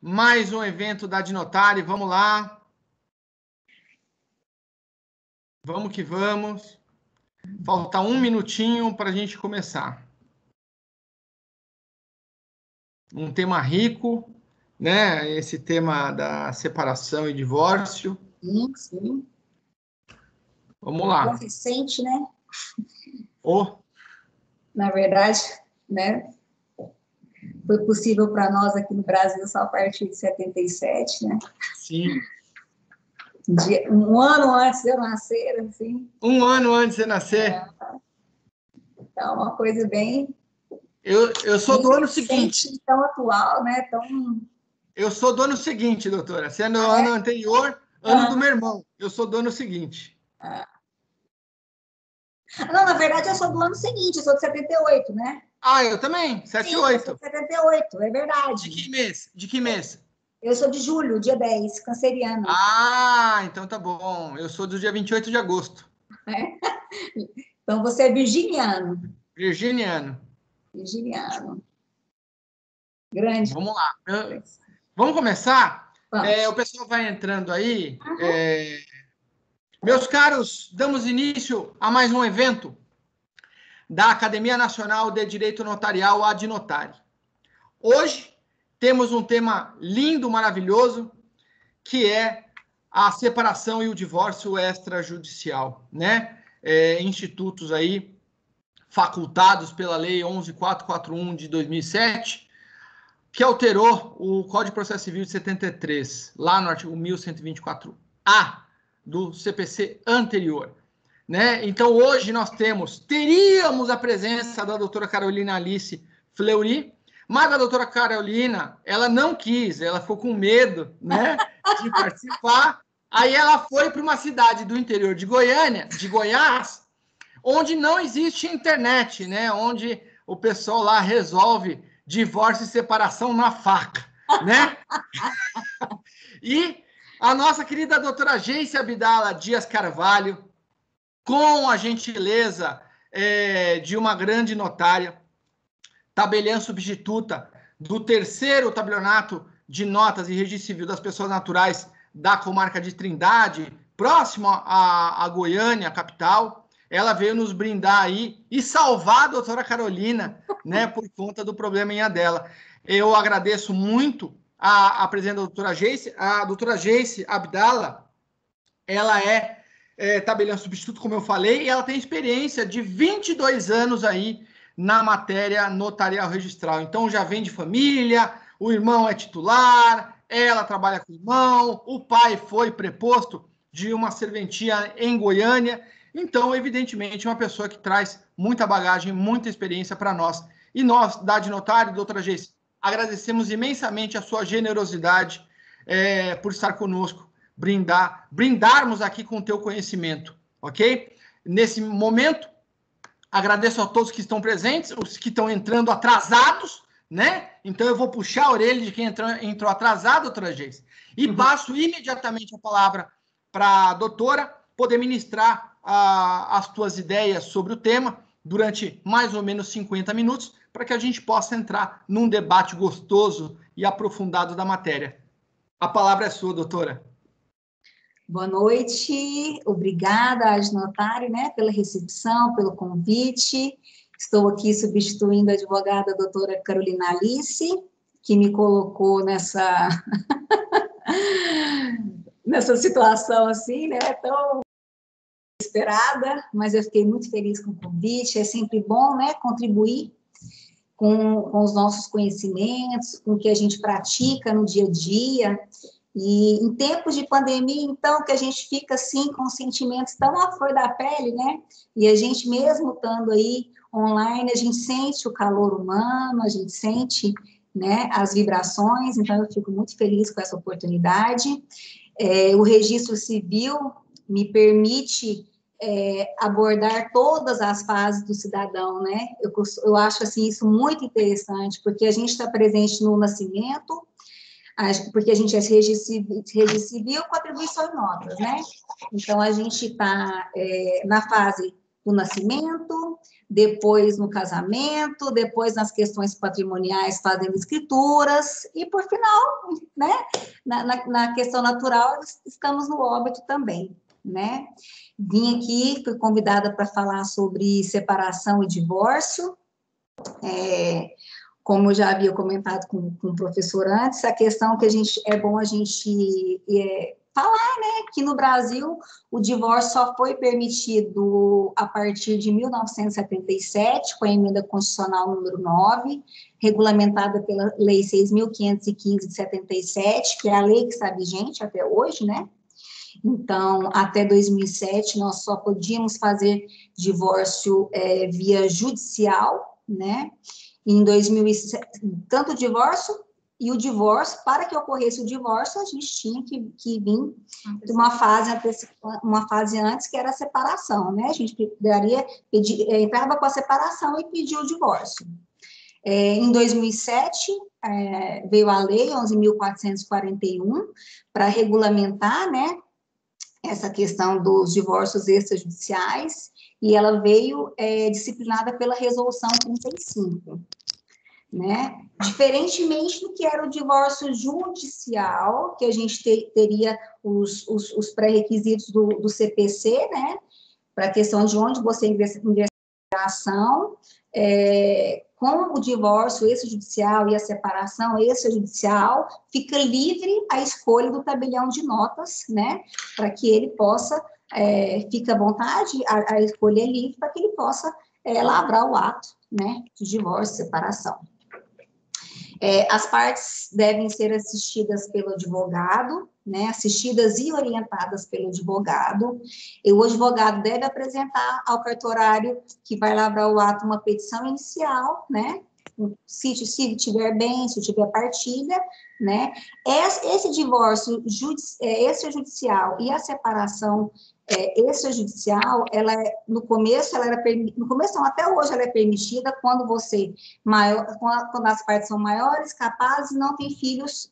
mais um evento da Adnotare, vamos lá. Vamos que vamos. Falta um minutinho para a gente começar. Um tema rico, né? Esse tema da separação e divórcio. Sim, sim. Vamos lá. Recente, né? Na verdade, né? Foi possível para nós aqui no Brasil só a partir de 77, né? Sim. Um ano antes de eu nascer, assim. Um ano antes de nascer. Então, uma coisa bem... Eu sou do ano seguinte. Tão atual, né? Eu sou do ano seguinte, doutora. Se é no ano anterior, ano do meu irmão. Eu sou do ano seguinte. Não, na verdade, eu sou do ano seguinte, eu sou de 78, né? Eu também, 78. Eu sou de 78, é verdade. De que mês? De que mês? Eu sou de julho, dia 10, canceriana. Então tá bom. Eu sou do dia 28 de agosto. Então você é virginiano. Virginiano. Grande. Vamos lá. Vamos começar? O pessoal vai entrando aí. Meus caros, damos início a mais um evento da Academia Nacional de Direito Notarial, Adnotare. Hoje temos um tema lindo, maravilhoso, que é a separação e o divórcio extrajudicial, né? Institutos aí facultados pela Lei 11.441 de 2007, que alterou o Código de Processo Civil de 73, lá no artigo 1124-A do CPC anterior. Né? Então, hoje nós teríamos a presença da doutora Carolina Alice Fleury, mas a doutora Carolina, ela não quis, ela ficou com medo, né, de participar. Aí ela foi para uma cidade do interior de Goiás, onde não existe internet, né, onde o pessoal lá resolve divórcio e separação na faca, né? E a nossa querida doutora Geice Abdala Dias Carvalho, com a gentileza de uma grande notária, tabeliã substituta do 3º tabelionato de notas e registro civil das pessoas naturais da comarca de Trindade, próximo a Goiânia, capital. Ela veio nos brindar aí e salvar a doutora Carolina, né, por conta do probleminha dela. Eu agradeço muito a presença da doutora Geice. A doutora Geice Abdala, ela é tabeliã substituto, como eu falei, e ela tem experiência de 22 anos aí na matéria notarial registral. Então, já vem de família, o irmão é titular, ela trabalha com o irmão, o pai foi preposto de uma serventia em Goiânia. Então, evidentemente, uma pessoa que traz muita bagagem, muita experiência para nós. E nós, da Adnotare, doutora Geice, agradecemos imensamente a sua generosidade por estar conosco, brindarmos aqui com o teu conhecimento, ok? Nesse momento, agradeço a todos que estão presentes, os que estão entrando atrasados, né? Então, eu vou puxar a orelha de quem entrou atrasado, doutora Geice, e passo imediatamente a palavra para a doutora poder ministrar as tuas ideias sobre o tema durante mais ou menos 50 minutos, para que a gente possa entrar num debate gostoso e aprofundado da matéria. A palavra é sua, doutora. Boa noite, obrigada, Adnotare, né, pela recepção, pelo convite. Estou aqui substituindo a advogada doutora Carolina Alice, que me colocou nessa situação assim, né, tão esperada, mas eu fiquei muito feliz com o convite. É sempre bom, né, contribuir com os nossos conhecimentos, com o que a gente pratica no dia a dia. E em tempos de pandemia, então, que a gente fica, assim, com sentimentos tão à flor da pele, né? E a gente, mesmo estando aí online, a gente sente o calor humano, a gente sente, né, as vibrações. Então, eu fico muito feliz com essa oportunidade. O registro civil me permite abordar todas as fases do cidadão, né? Eu acho, assim, isso muito interessante, porque a gente está presente no nascimento, porque a gente é registro civil com atribuição em notas, né? Então, a gente está na fase do nascimento, depois no casamento, depois nas questões patrimoniais, fazendo escrituras, e por final, né, na questão natural, estamos no óbito também, né? Vim aqui, fui convidada para falar sobre separação e divórcio, como eu já havia comentado com o professor antes, a questão que é bom a gente falar, né, que no Brasil o divórcio só foi permitido a partir de 1977, com a emenda constitucional número 9, regulamentada pela Lei 6.515 de 77, que é a lei que está vigente até hoje, né? Então, até 2007, nós só podíamos fazer divórcio via judicial, né? Em 2007, tanto o divórcio e o divórcio, para que ocorresse o divórcio, a gente tinha que vir de uma fase antes, que era a separação, né? A gente entrava com a separação e pedia o divórcio. Em 2007, veio a Lei 11.441 para regulamentar, né, essa questão dos divórcios extrajudiciais, e ela veio disciplinada pela Resolução 35. Né? Diferentemente do que era o divórcio judicial, que a gente teria os pré-requisitos do CPC, né? Para a questão de onde você ingressa a ação, com o divórcio extrajudicial e a separação extrajudicial, fica livre a escolha do tabelião de notas, né? Para que ele possa, fica à vontade, a escolha é livre, para que ele possa lavrar o ato, né? De divórcio, separação. As partes devem ser assistidas pelo advogado, né, assistidas e orientadas pelo advogado, e o advogado deve apresentar ao cartorário que vai lavrar o ato uma petição inicial, né, se tiver bem, se tiver partilha, né, esse divórcio extrajudicial e a separação extrajudicial, no começo não, até hoje ela é permitida quando quando as partes são maiores, capazes e não tem filhos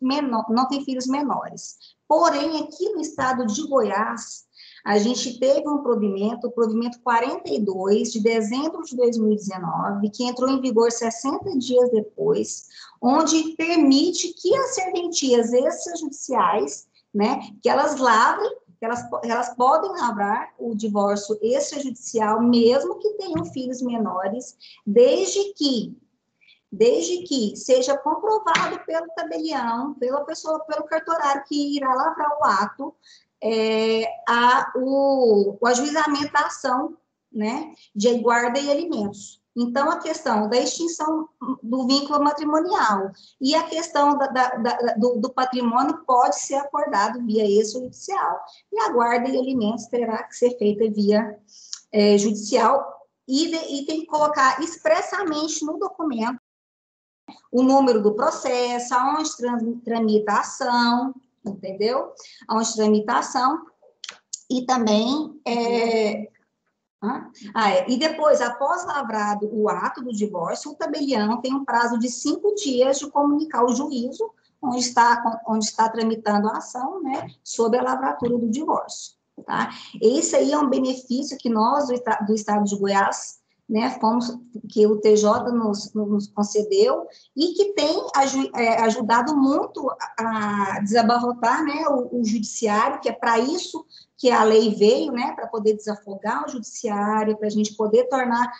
menores. Porém, aqui no estado de Goiás, a gente teve um provimento, o provimento 42, de dezembro de 2019, que entrou em vigor 60 dias depois, onde permite que as serventias extrajudiciais, né, que elas lavrem, elas podem lavrar o divórcio extrajudicial, mesmo que tenham filhos menores, desde que seja comprovado pelo tabelião, pelo cartorário que irá lavrar o ato, o ajuizamento da ação, né, de guarda e alimentos. Então, a questão da extinção do vínculo matrimonial e a questão do patrimônio pode ser acordado via extrajudicial, e a guarda e alimentos terá que ser feita via judicial, e tem que colocar expressamente no documento o número do processo, aonde tramita a ação, entendeu? Aonde tramita a ação, e também... E depois, após lavrado o ato do divórcio, o tabelião tem um prazo de 5 dias de comunicar ao juízo onde está tramitando a ação, né, sobre a lavratura do divórcio, tá? Esse aí é um benefício que nós, do estado de Goiás, né, que o TJ nos concedeu, e que tem ajudado muito a desabarrotar, né, o judiciário, que é para isso que a lei veio, né, para poder desafogar o judiciário, para a gente poder tornar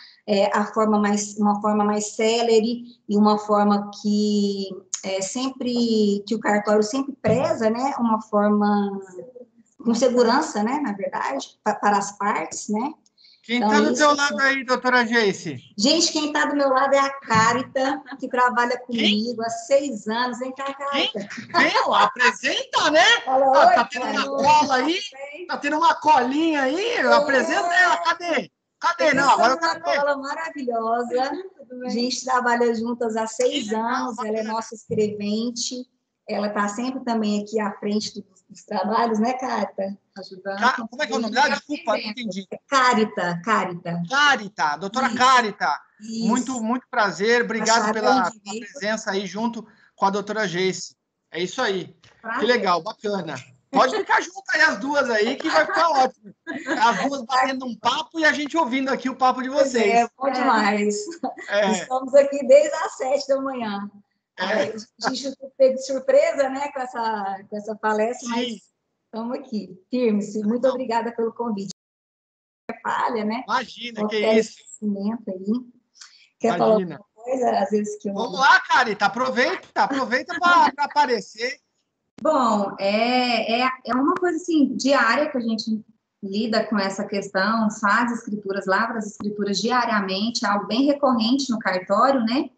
uma forma mais célere, e uma forma que que o cartório sempre preza, né, uma forma com segurança, né, na verdade, para as partes, né. Quem está do teu lado aí, doutora Geice? Gente, quem está do meu lado é a Cárita, que trabalha comigo há 6 anos. Vem cá, Cárita. Meu, apresenta, né? Tá tendo uma cola aí? Tá tendo uma colinha aí? Apresenta ela, cadê? Cadê? Não, agora eu quero ver. Uma cola maravilhosa. A gente trabalha juntas há 6 anos, ela é nossa escrevente. Ela está sempre também aqui à frente dos trabalhos, né, Cárita? Ajudando. Como é que é o nome dela? Desculpa, não entendi. Cárita. Cárita, doutora Cárita. Muito, muito prazer. Obrigado pela presença aí junto com a doutora Geice. É isso aí. Que legal, bacana. Pode ficar junto aí as duas aí, que vai ficar ótimo. As duas batendo um papo e a gente ouvindo aqui o papo de vocês. É, bom demais. Estamos aqui desde as 7 da manhã. A gente pegou de surpresa, né, com essa palestra, Sim. mas estamos aqui, firmes. Muito obrigada pelo convite. Falha, né? Imagina, que isso. Aí. Quer falar alguma coisa? Às vezes que eu... Vamos lá, Carita, aproveita para aparecer. Bom, é uma coisa assim, diária que a gente lida com essa questão, faz escrituras, lavra as escrituras diariamente, algo bem recorrente no cartório, né?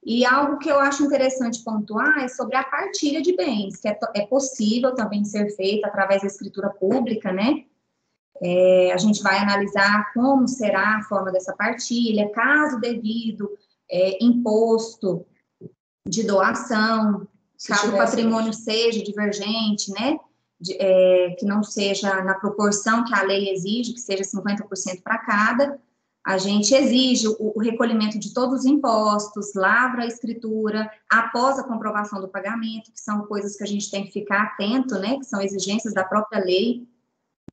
E algo que eu acho interessante pontuar é sobre a partilha de bens, que é possível também ser feita através da escritura pública, né? A gente vai analisar como será a forma dessa partilha, caso devido, imposto de doação, caso o patrimônio seja divergente, né? Que não seja na proporção que a lei exige, que seja 50% para cada, a gente exige o recolhimento de todos os impostos, lavra a escritura, após a comprovação do pagamento, que são coisas que a gente tem que ficar atento, né? Que são exigências da própria lei,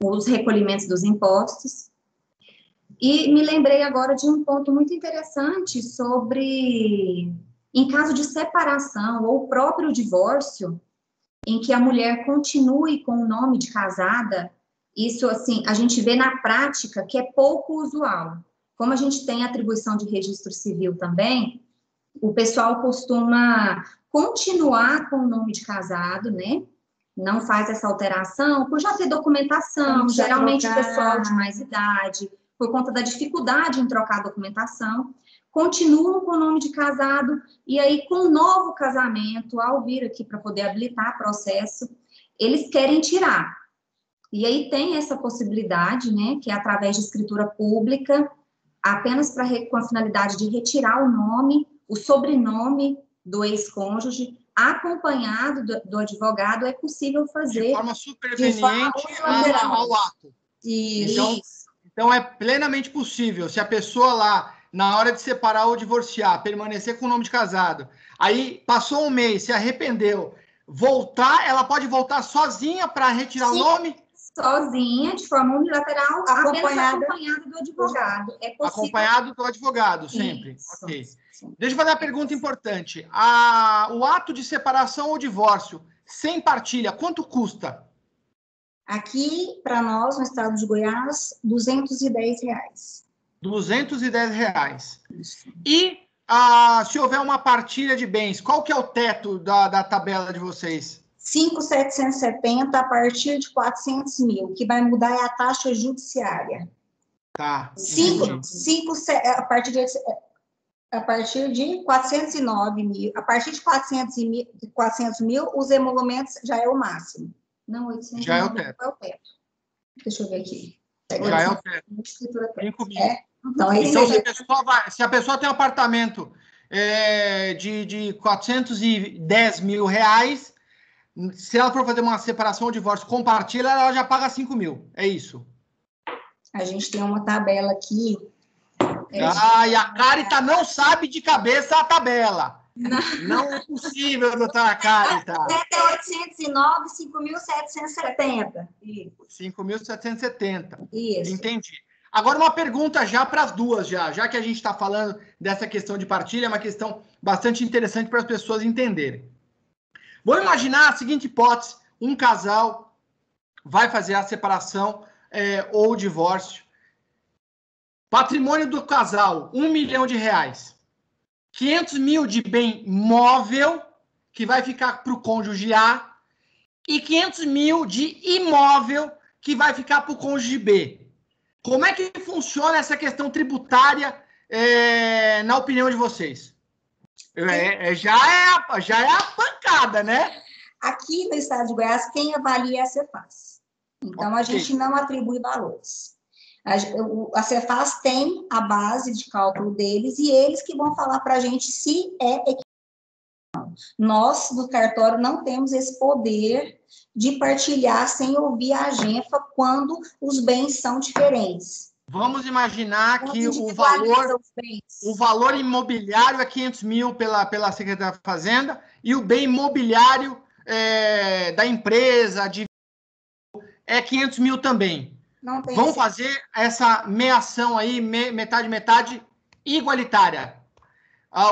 os recolhimentos dos impostos. E me lembrei agora de um ponto muito interessante sobre, em caso de separação ou próprio divórcio, em que a mulher continue com o nome de casada, isso, assim, a gente vê na prática que é pouco usual. Como a gente tem atribuição de registro civil também, o pessoal costuma continuar com o nome de casado, né? Não faz essa alteração, por já ter documentação, geralmente o pessoal de mais idade, por conta da dificuldade em trocar a documentação, continuam com o nome de casado, e aí com o novo casamento, ao vir aqui para poder habilitar processo, eles querem tirar. E aí tem essa possibilidade, né, que é através de escritura pública, apenas com a finalidade de retirar o nome, o sobrenome do ex-cônjuge, acompanhado do advogado, é possível fazer. De forma superveniente ao ato. Então, é plenamente possível, se a pessoa lá, na hora de separar ou divorciar, permanecer com o nome de casado, aí passou um mês, se arrependeu, voltar, ela pode voltar sozinha para retirar o nome? Sozinha, de forma unilateral, apenas acompanhada do advogado. É possível... Acompanhado do advogado, sempre. Isso. Ok. Deixa eu fazer uma pergunta importante. O ato de separação ou divórcio, sem partilha, quanto custa? Aqui, para nós, no estado de Goiás, R$210. R$210. Isso. E se houver uma partilha de bens, qual que é o teto da tabela de vocês? 5.770 a partir de 400 mil, que vai mudar é a taxa judiciária. Tá. A partir de 409 mil, a partir de 400 mil, os emolumentos já é o máximo. Não, 800 já mil é o teto. É o teto. Deixa eu ver aqui. Já é o teto. 5 mil. Então, se a pessoa tem um apartamento de 410 mil reais, se ela for fazer uma separação ou divórcio com partilha, ela já paga 5 mil. É isso. A gente tem uma tabela aqui. E a Carita não sabe de cabeça a tabela. Não é possível, doutora Carita. Até 809, 5.770. 5.770. Isso. Entendi. Agora uma pergunta já para as duas, já que a gente está falando dessa questão de partilha, é uma questão bastante interessante para as pessoas entenderem. Vou imaginar a seguinte hipótese: um casal vai fazer a separação ou o divórcio. Patrimônio do casal, R$1 milhão. 500 mil de bem móvel, que vai ficar para o cônjuge A, e 500 mil de imóvel, que vai ficar para o cônjuge B. Como é que funciona essa questão tributária, na opinião de vocês? Já é a pancada, né? Aqui no estado de Goiás, quem avalia é a Cefaz. Então, a gente não atribui valores. A Cefaz tem a base de cálculo deles e eles que vão falar para a gente se é equitação. Nós, do cartório, não temos esse poder de partilhar sem ouvir a AGENFA quando os bens são diferentes. Vamos imaginar que o valor imobiliário é 500 mil pela Secretaria da Fazenda e o bem imobiliário da empresa, é 500 mil também. Não tem Vamos fazer essa meação aí, metade, igualitária.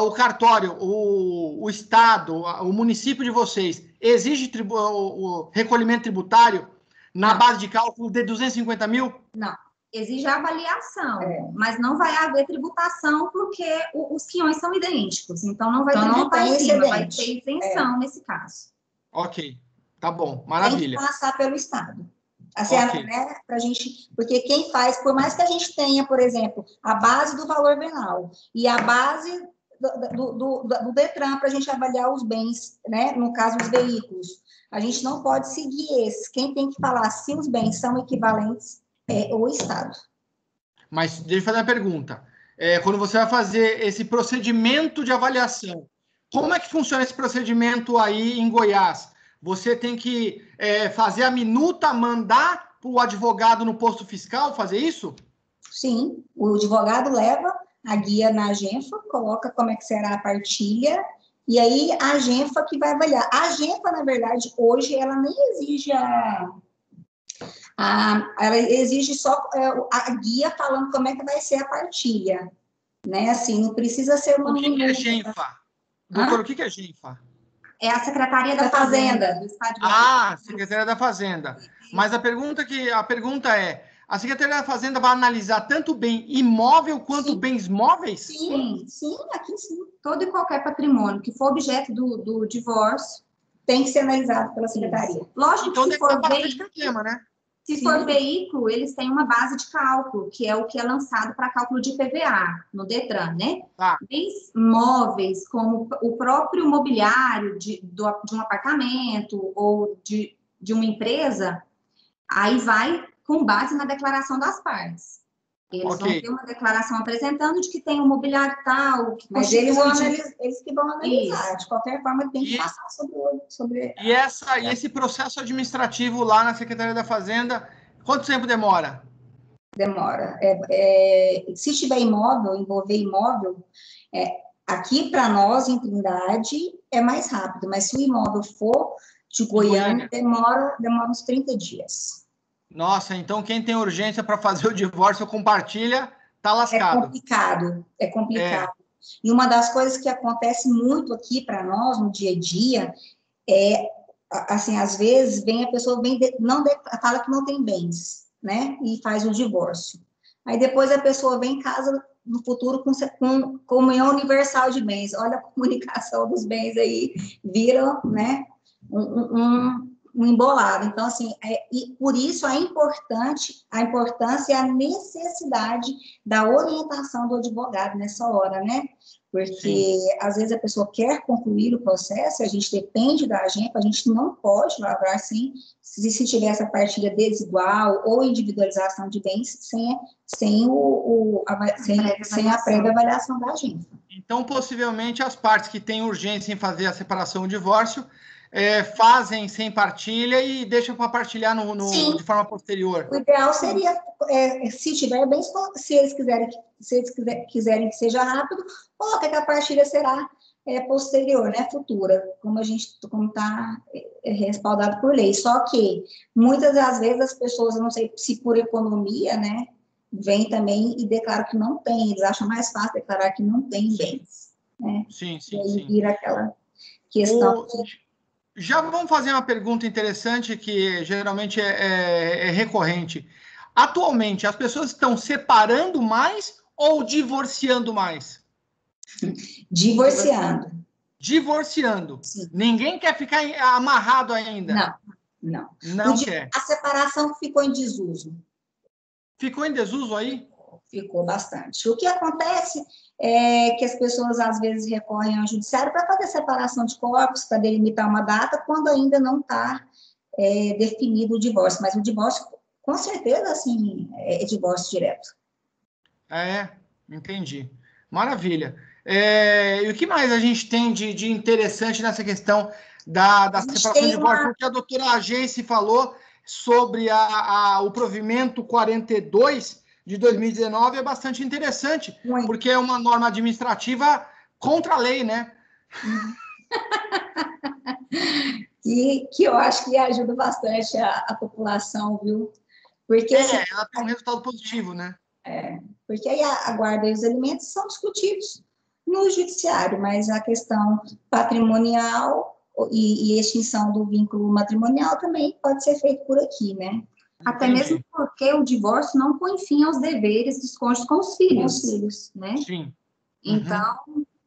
O cartório, o estado, o município de vocês, exige o recolhimento tributário na base de cálculo de 250 mil? Não. Exige a avaliação, mas não vai haver tributação porque os quiões são idênticos. Então, não vai tributar em cima, vai ter isenção nesse caso. Ok, tá bom, maravilha. Tem que passar pelo Estado. Assim, né, pra gente, porque quem faz, por mais que a gente tenha, por exemplo, a base do valor venal e a base do Detran para a gente avaliar os bens, né, no caso, os veículos, a gente não pode seguir esses. Quem tem que falar se os bens são equivalentes é o Estado. Mas deixa eu fazer uma pergunta. Quando você vai fazer esse procedimento de avaliação, como é que funciona esse procedimento aí em Goiás? Você tem que fazer a minuta, mandar para o advogado no posto fiscal fazer isso? Sim, o advogado leva a guia na Agenfa, coloca como é que será a partilha, e aí a Agenfa que vai avaliar. A Agenfa, na verdade, hoje, ela nem exige ela exige só a guia falando como é que vai ser a partilha, né? Assim, não precisa ser uma... O que é Agenfa? Doutor, o que é Agenfa? É a Secretaria da Fazenda do Estado de Goiás. Secretaria da Fazenda. Mas a pergunta é, a Secretaria da Fazenda vai analisar tanto bem imóvel quanto bens móveis? Sim, aqui sim. Todo e qualquer patrimônio que for objeto do divórcio tem que ser analisado pela Secretaria. Lógico então, que se for bastante problema, né? Se for veículo, eles têm uma base de cálculo, que é o que é lançado para cálculo de IPVA, no Detran, né? Bens móveis, como o próprio mobiliário de um apartamento ou de uma empresa, aí vai com base na declaração das partes. Eles vão ter uma declaração apresentando de que tem um mobiliário tal, que mas eles que vão analisar. Isso. De qualquer forma, tem que passar sobre... E esse processo administrativo lá na Secretaria da Fazenda, quanto tempo demora? Demora. Se tiver envolver imóvel, aqui para nós, em Trindade, é mais rápido, mas se o imóvel for de Goiânia, demora uns 30 dias. Nossa, então quem tem urgência para fazer o divórcio compartilha, tá lascado. É complicado. E uma das coisas que acontece muito aqui para nós, no dia a dia, assim, às vezes, a pessoa fala que não tem bens, né? E faz o divórcio. Aí depois a pessoa vem em casa no futuro com comunhão universal de bens. Olha a comunicação dos bens aí, viram, né? Um embolado. Então, assim, e por isso a importância e a necessidade da orientação do advogado nessa hora, né? Porque, às vezes, a pessoa quer concluir o processo, a gente depende da Agenfa, a gente não pode lavrar se tiver essa partilha desigual ou individualização de bens sem a prévia avaliação da Agenfa. Então, possivelmente, as partes que têm urgência em fazer a separação ou divórcio fazem sem partilha e deixam para partilhar de forma posterior. O ideal seria, se tiver bem, se eles quiserem que seja rápido, coloca que a partilha será posterior, né, futura, como está respaldado por lei. Só que, muitas das vezes, as pessoas, eu não sei se por economia, né, vem também e declaram que não tem, eles acham mais fácil declarar que não tem bens, né? Sim. E aí vira aquela questão... Já vamos fazer uma pergunta interessante que geralmente é recorrente. Atualmente, as pessoas estão separando mais ou divorciando mais? Divorciando. Sim. Ninguém quer ficar amarrado ainda? Não. Quer. A separação ficou em desuso. Ficou em desuso aí? Ficou bastante. O que acontece é que as pessoas, às vezes, recorrem ao judiciário para fazer separação de corpos, para delimitar uma data, quando ainda não está definido o divórcio. Mas o divórcio, com certeza, assim, é divórcio direto. Entendi. Maravilha. E o que mais a gente tem de interessante nessa questão da separação de divórcio? Porque a doutora Geice falou sobre o provimento 42 de 2019 é bastante interessante, porque é uma norma administrativa contra a lei, né? que eu acho que ajuda bastante a população, viu? Porque, assim, ela tem um resultado positivo, né? Porque aí a guarda e os alimentos são discutidos no judiciário, mas a questão patrimonial e extinção do vínculo matrimonial também pode ser feito por aqui, né? Até mesmo porque o divórcio não põe fim aos deveres dos cônjuges com os filhos, né? Sim. Então,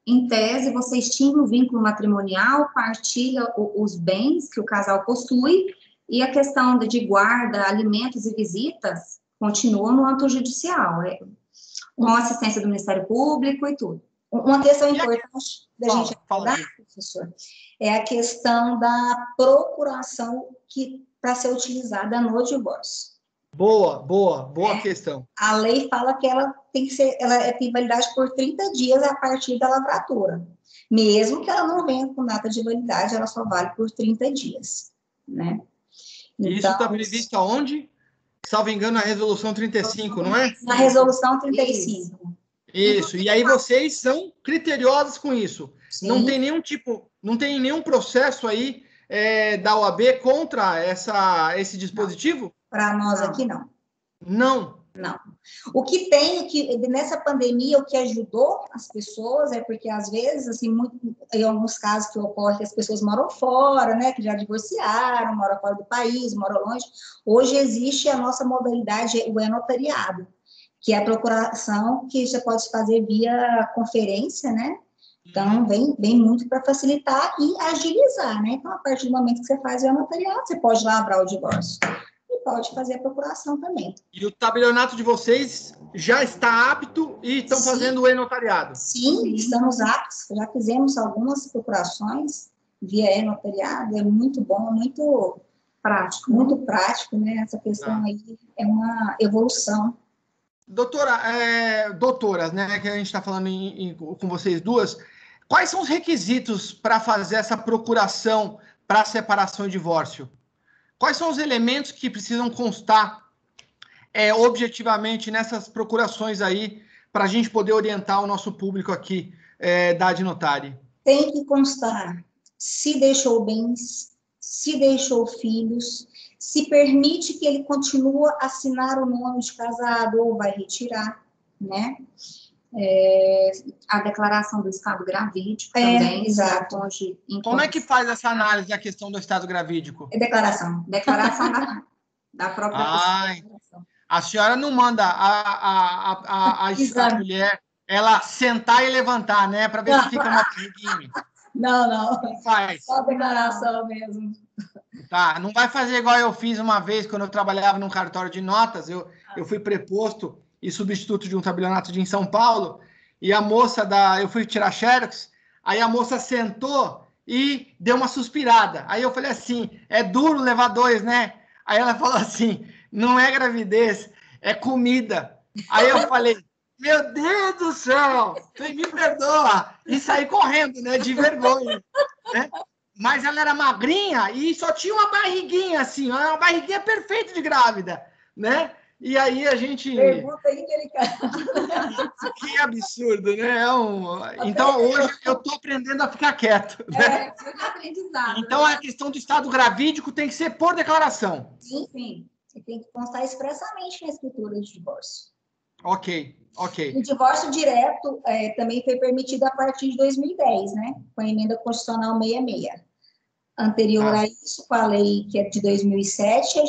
em tese, você extingue o vínculo matrimonial, partilha os bens que o casal possui, e a questão de guarda, alimentos e visitas continua no âmbito judicial, com assistência do Ministério Público e tudo. Uma questão importante da gente abordar, professor, é a questão da procuração para ser utilizada no divórcio. Boa questão. A lei fala que ela tem validade por 30 dias a partir da lavratura. Mesmo que ela não venha com data de validade, ela só vale por 30 dias, né? Então, isso está previsto aonde? Salvo engano, na Resolução 35, não é? Na Resolução 35. Isso. E aí vocês são criteriosos com isso. Sim. Não tem nenhum processo aí da OAB contra esse dispositivo? Para nós aqui, não. Não. O que tem, nessa pandemia, o que ajudou as pessoas é porque, às vezes, assim, em alguns casos que ocorre que as pessoas moram fora, né, que já divorciaram, moram fora do país, moram longe. Hoje existe a nossa modalidade, o notariado, que é a procuração que já pode fazer via conferência, né? Então, vem muito para facilitar e agilizar, né? Então, a partir do momento que você faz o notariado, você pode lavrar o divórcio. Pode fazer a procuração também. E o tabelionato de vocês já está apto e estão fazendo o e-notariado? Sim, estamos aptos. Já fizemos algumas procurações via e-notariado. É muito bom, muito prático. Muito prático, né? Essa questão aí é uma evolução. Doutoras, né? Que a gente está falando com vocês duas. Quais são os requisitos para fazer essa procuração para separação e divórcio? Quais são os elementos que precisam constar objetivamente nessas procurações aí para a gente poder orientar o nosso público aqui da Adnotare? Tem que constar se deixou bens, se deixou filhos, se permite que ele continue a assinar o nome de casado ou vai retirar, né? A declaração do estado gravídico também. Exato. Como é que faz essa análise da questão do estado gravídico? Declaração da própria pessoa. A senhora não manda a mulher ela sentar e levantar, né? Para ver se fica uma barriguinha. Não faz. Só declaração mesmo. Tá, não vai fazer igual eu fiz uma vez quando eu trabalhava num cartório de notas. Eu fui preposto e substituto de um tabelionato em São Paulo, e a moça eu fui tirar xerox, aí a moça sentou e deu uma suspirada. Aí eu falei assim, é duro levar 2, né? Aí ela falou assim, não é gravidez, é comida. Aí eu falei, meu Deus do céu, você me perdoa. E saí correndo, né, de vergonha, né? Mas ela era magrinha e só tinha uma barriguinha assim, uma barriguinha perfeita de grávida, né? E aí a gente... Pergunta aí que ele quer. Que absurdo, né? Então, hoje eu estou aprendendo a ficar quieto. Né? Aprendizado. Então, a questão do estado gravídico tem que ser por declaração. Sim. Você tem que constar expressamente na escritura de divórcio. Ok. O divórcio direto também foi permitido a partir de 2010, né? Com a emenda constitucional 66. Anterior a isso, com a lei que é de 2007,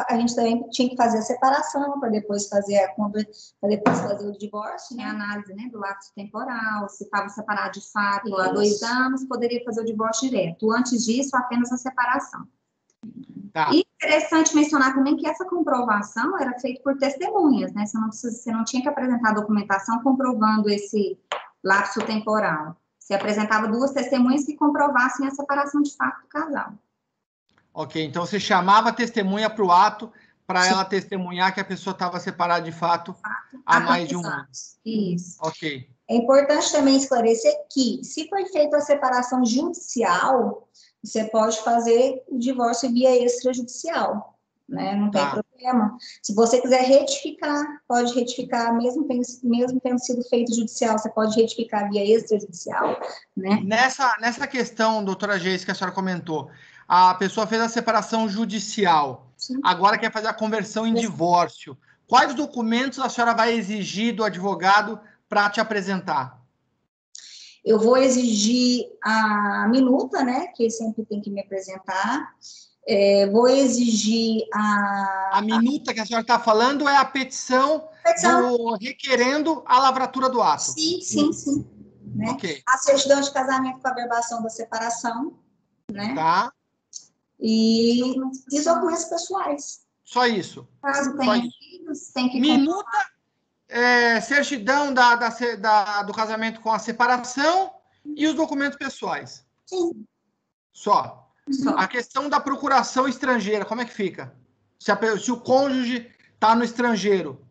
a gente também tinha que fazer a separação para depois fazer o divórcio, né? A análise, né, do lapso temporal, se estava separado de fato há 2 anos, poderia fazer o divórcio direto. Antes disso, apenas a separação. Tá. E interessante mencionar também que essa comprovação era feita por testemunhas, né? Você não tinha que apresentar documentação comprovando esse lapso temporal. Você apresentava 2 testemunhas que comprovassem a separação de fato do casal. Ok, então você chamava a testemunha para o ato para ela testemunhar que a pessoa estava separada de fato há mais de 1 ano. Isso. Ok. É importante também esclarecer que, se foi feita a separação judicial, você pode fazer o divórcio via extrajudicial, né? Não tem problema. Se você quiser retificar, pode retificar, mesmo tendo sido feito judicial, você pode retificar via extrajudicial, né? Nessa questão, doutora Geise, que a senhora comentou, a pessoa fez a separação judicial, Sim. agora quer fazer a conversão em divórcio. Quais documentos a senhora vai exigir do advogado para te apresentar? Eu vou exigir a minuta, né, que sempre tem que me apresentar. Vou exigir A minuta que a senhora está falando é a petição do requerendo a lavratura do ato. Sim. Né? Okay. A certidão de casamento com a averbação da separação, né? Tá. E os documentos pessoais. Só isso. Caso tenha filhos, tem que... Minuta, certidão do casamento com a separação e os documentos pessoais. Sim. Só. A questão da procuração estrangeira, como é que fica? Se o cônjuge está no estrangeiro.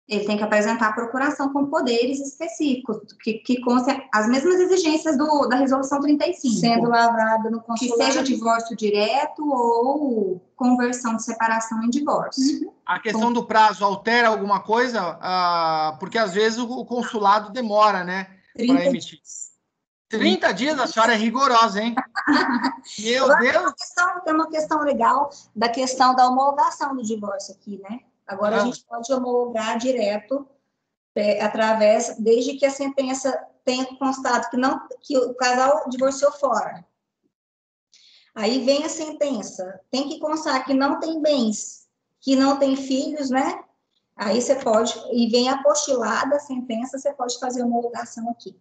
Ele tem que apresentar a procuração com poderes específicos, que constem as mesmas exigências da Resolução 35. Sendo lavrado no consulado. Que seja divórcio direto ou conversão de separação em divórcio. A questão do prazo altera alguma coisa? Porque às vezes o consulado demora, né? 30 emitir. 30 dias, a senhora é rigorosa, hein? Meu Deus! Tem uma questão legal da questão da homologação do divórcio aqui, né? Agora a gente pode homologar direto desde que a sentença tenha constado que o casal divorciou fora. Aí vem a sentença, tem que constar que não tem bens, que não tem filhos, né? Aí você pode, e vem apostilada a sentença, você pode fazer homologação aqui.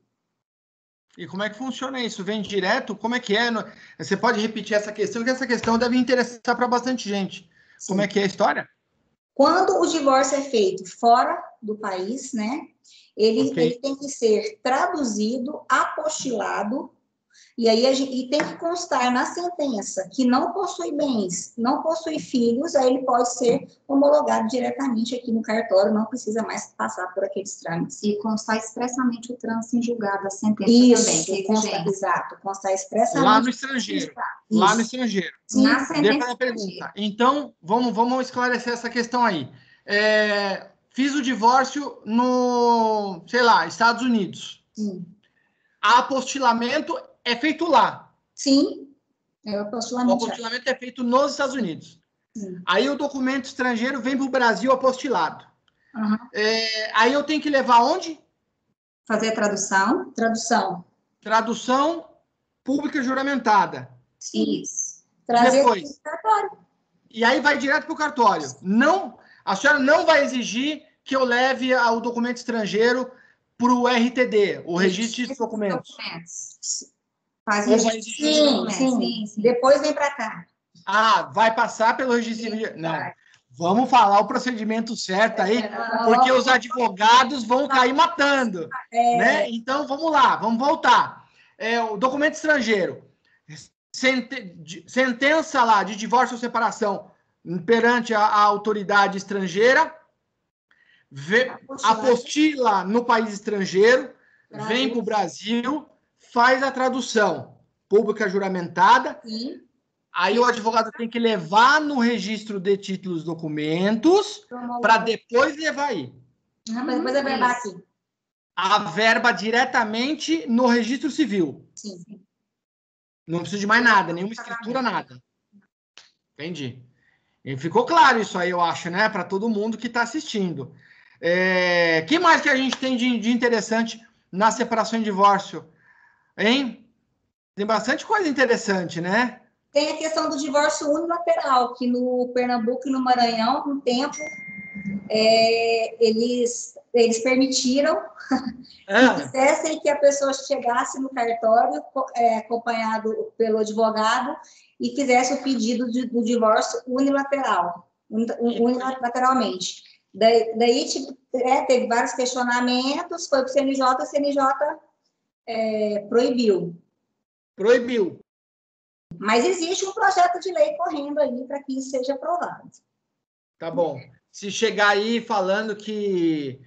E como é que funciona isso? Vem direto? Como é que é? Você pode repetir essa questão, que essa questão deve interessar para bastante gente. Sim. Como é que é a história? Quando o divórcio é feito fora do país, né? Ele tem que ser traduzido, apostilado, e aí tem que constar na sentença que não possui bens, não possui filhos, aí ele pode ser homologado diretamente aqui no cartório, não precisa mais passar por aqueles trâmites. E constar expressamente o trânsito em julgado, a sentença também. Constar expressamente. Lá no estrangeiro. Lá no estrangeiro. Sim. Na sentença. Depois pergunta. Então, vamos esclarecer essa questão aí. Fiz o divórcio no, sei lá, Estados Unidos. Sim. A apostilamento é feito lá. Sim. O apostilamento é feito nos Estados Unidos. Sim. Aí o documento estrangeiro vem para o Brasil apostilado. Uhum. Aí eu tenho que levar onde? Fazer a tradução. Tradução pública juramentada. Isso. Trazer para o cartório. E aí vai direto para o cartório. Não, a senhora não vai exigir que eu leve o documento estrangeiro para o RTD, o Registro de Documentos. Faz sim. Depois vem para cá. Vai passar pelo registro. Não. Vamos falar o procedimento certo aí, porque os advogados vão cair matando. Né? Então, vamos lá, vamos voltar. O documento estrangeiro. Sentença lá de divórcio ou separação perante a autoridade estrangeira. Apostila no país estrangeiro. Vem para o Brasil. Faz a tradução pública juramentada. Sim. Aí o advogado tem que levar no registro de títulos documentos para depois levar aí. Mas depois a verba aqui. A verba diretamente no registro civil. Sim. Não precisa de mais nada, nenhuma escritura, nada. Entendi. E ficou claro isso aí, eu acho, né? Para todo mundo que está assistindo. Que mais que a gente tem de interessante na separação e divórcio? Hein? Tem bastante coisa interessante, né? Tem a questão do divórcio unilateral, que no Pernambuco e no Maranhão, um tempo, eles permitiram que dissessem que a pessoa chegasse no cartório, acompanhado pelo advogado, e fizesse o pedido do divórcio unilateralmente. Daí teve vários questionamentos, foi para o CNJ, o CNJ proibiu. Mas existe um projeto de lei correndo aí para que isso seja aprovado. Tá bom. Se chegar aí falando que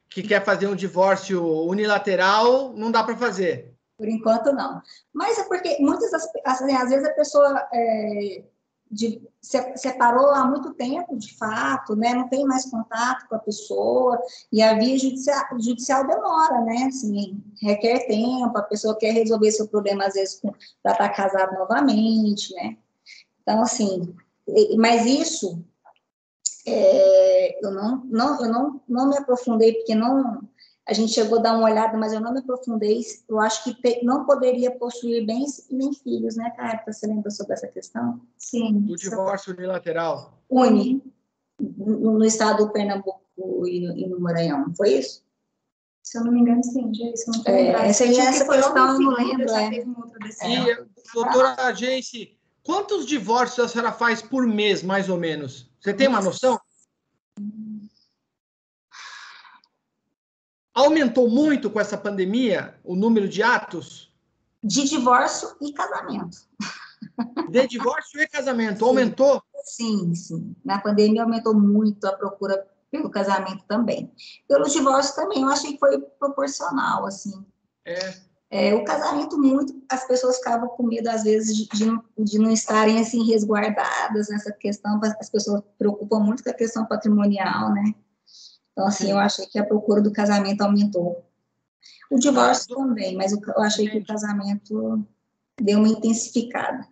quer fazer um divórcio unilateral, não dá para fazer. Por enquanto, não. Mas é porque às vezes a pessoa separou há muito tempo, de fato, né? Não tem mais contato com a pessoa, e a via judicial demora, né? Assim, requer tempo, a pessoa quer resolver seu problema, às vezes, para estar casado novamente, né? Então, assim, mas isso, eu não me aprofundei, porque a gente chegou a dar uma olhada, mas eu não me aprofundei. Eu acho que não poderia possuir bens e nem filhos, né, Carta? Você lembra sobre essa questão? Sim. O divórcio unilateral. No estado do Pernambuco e no Maranhão, não foi isso? Se eu não me engano, sim, isso não essa questão eu não lembro. Já teve uma outra decisão. E, doutora Geice, quantos divórcios a senhora faz por mês, mais ou menos? Você tem uma noção? Aumentou muito com essa pandemia o número de atos? De divórcio e casamento. De divórcio e casamento, aumentou? Sim. Na pandemia aumentou muito a procura pelo casamento também. Pelo divórcio também, eu achei que foi proporcional, assim. O casamento, as pessoas ficavam com medo, às vezes, de não estarem, assim, resguardadas nessa questão. As pessoas preocupam muito com a questão patrimonial, né? Então, assim, sim, eu achei que a procura do casamento aumentou. O divórcio também, mas eu achei que o casamento deu uma intensificada.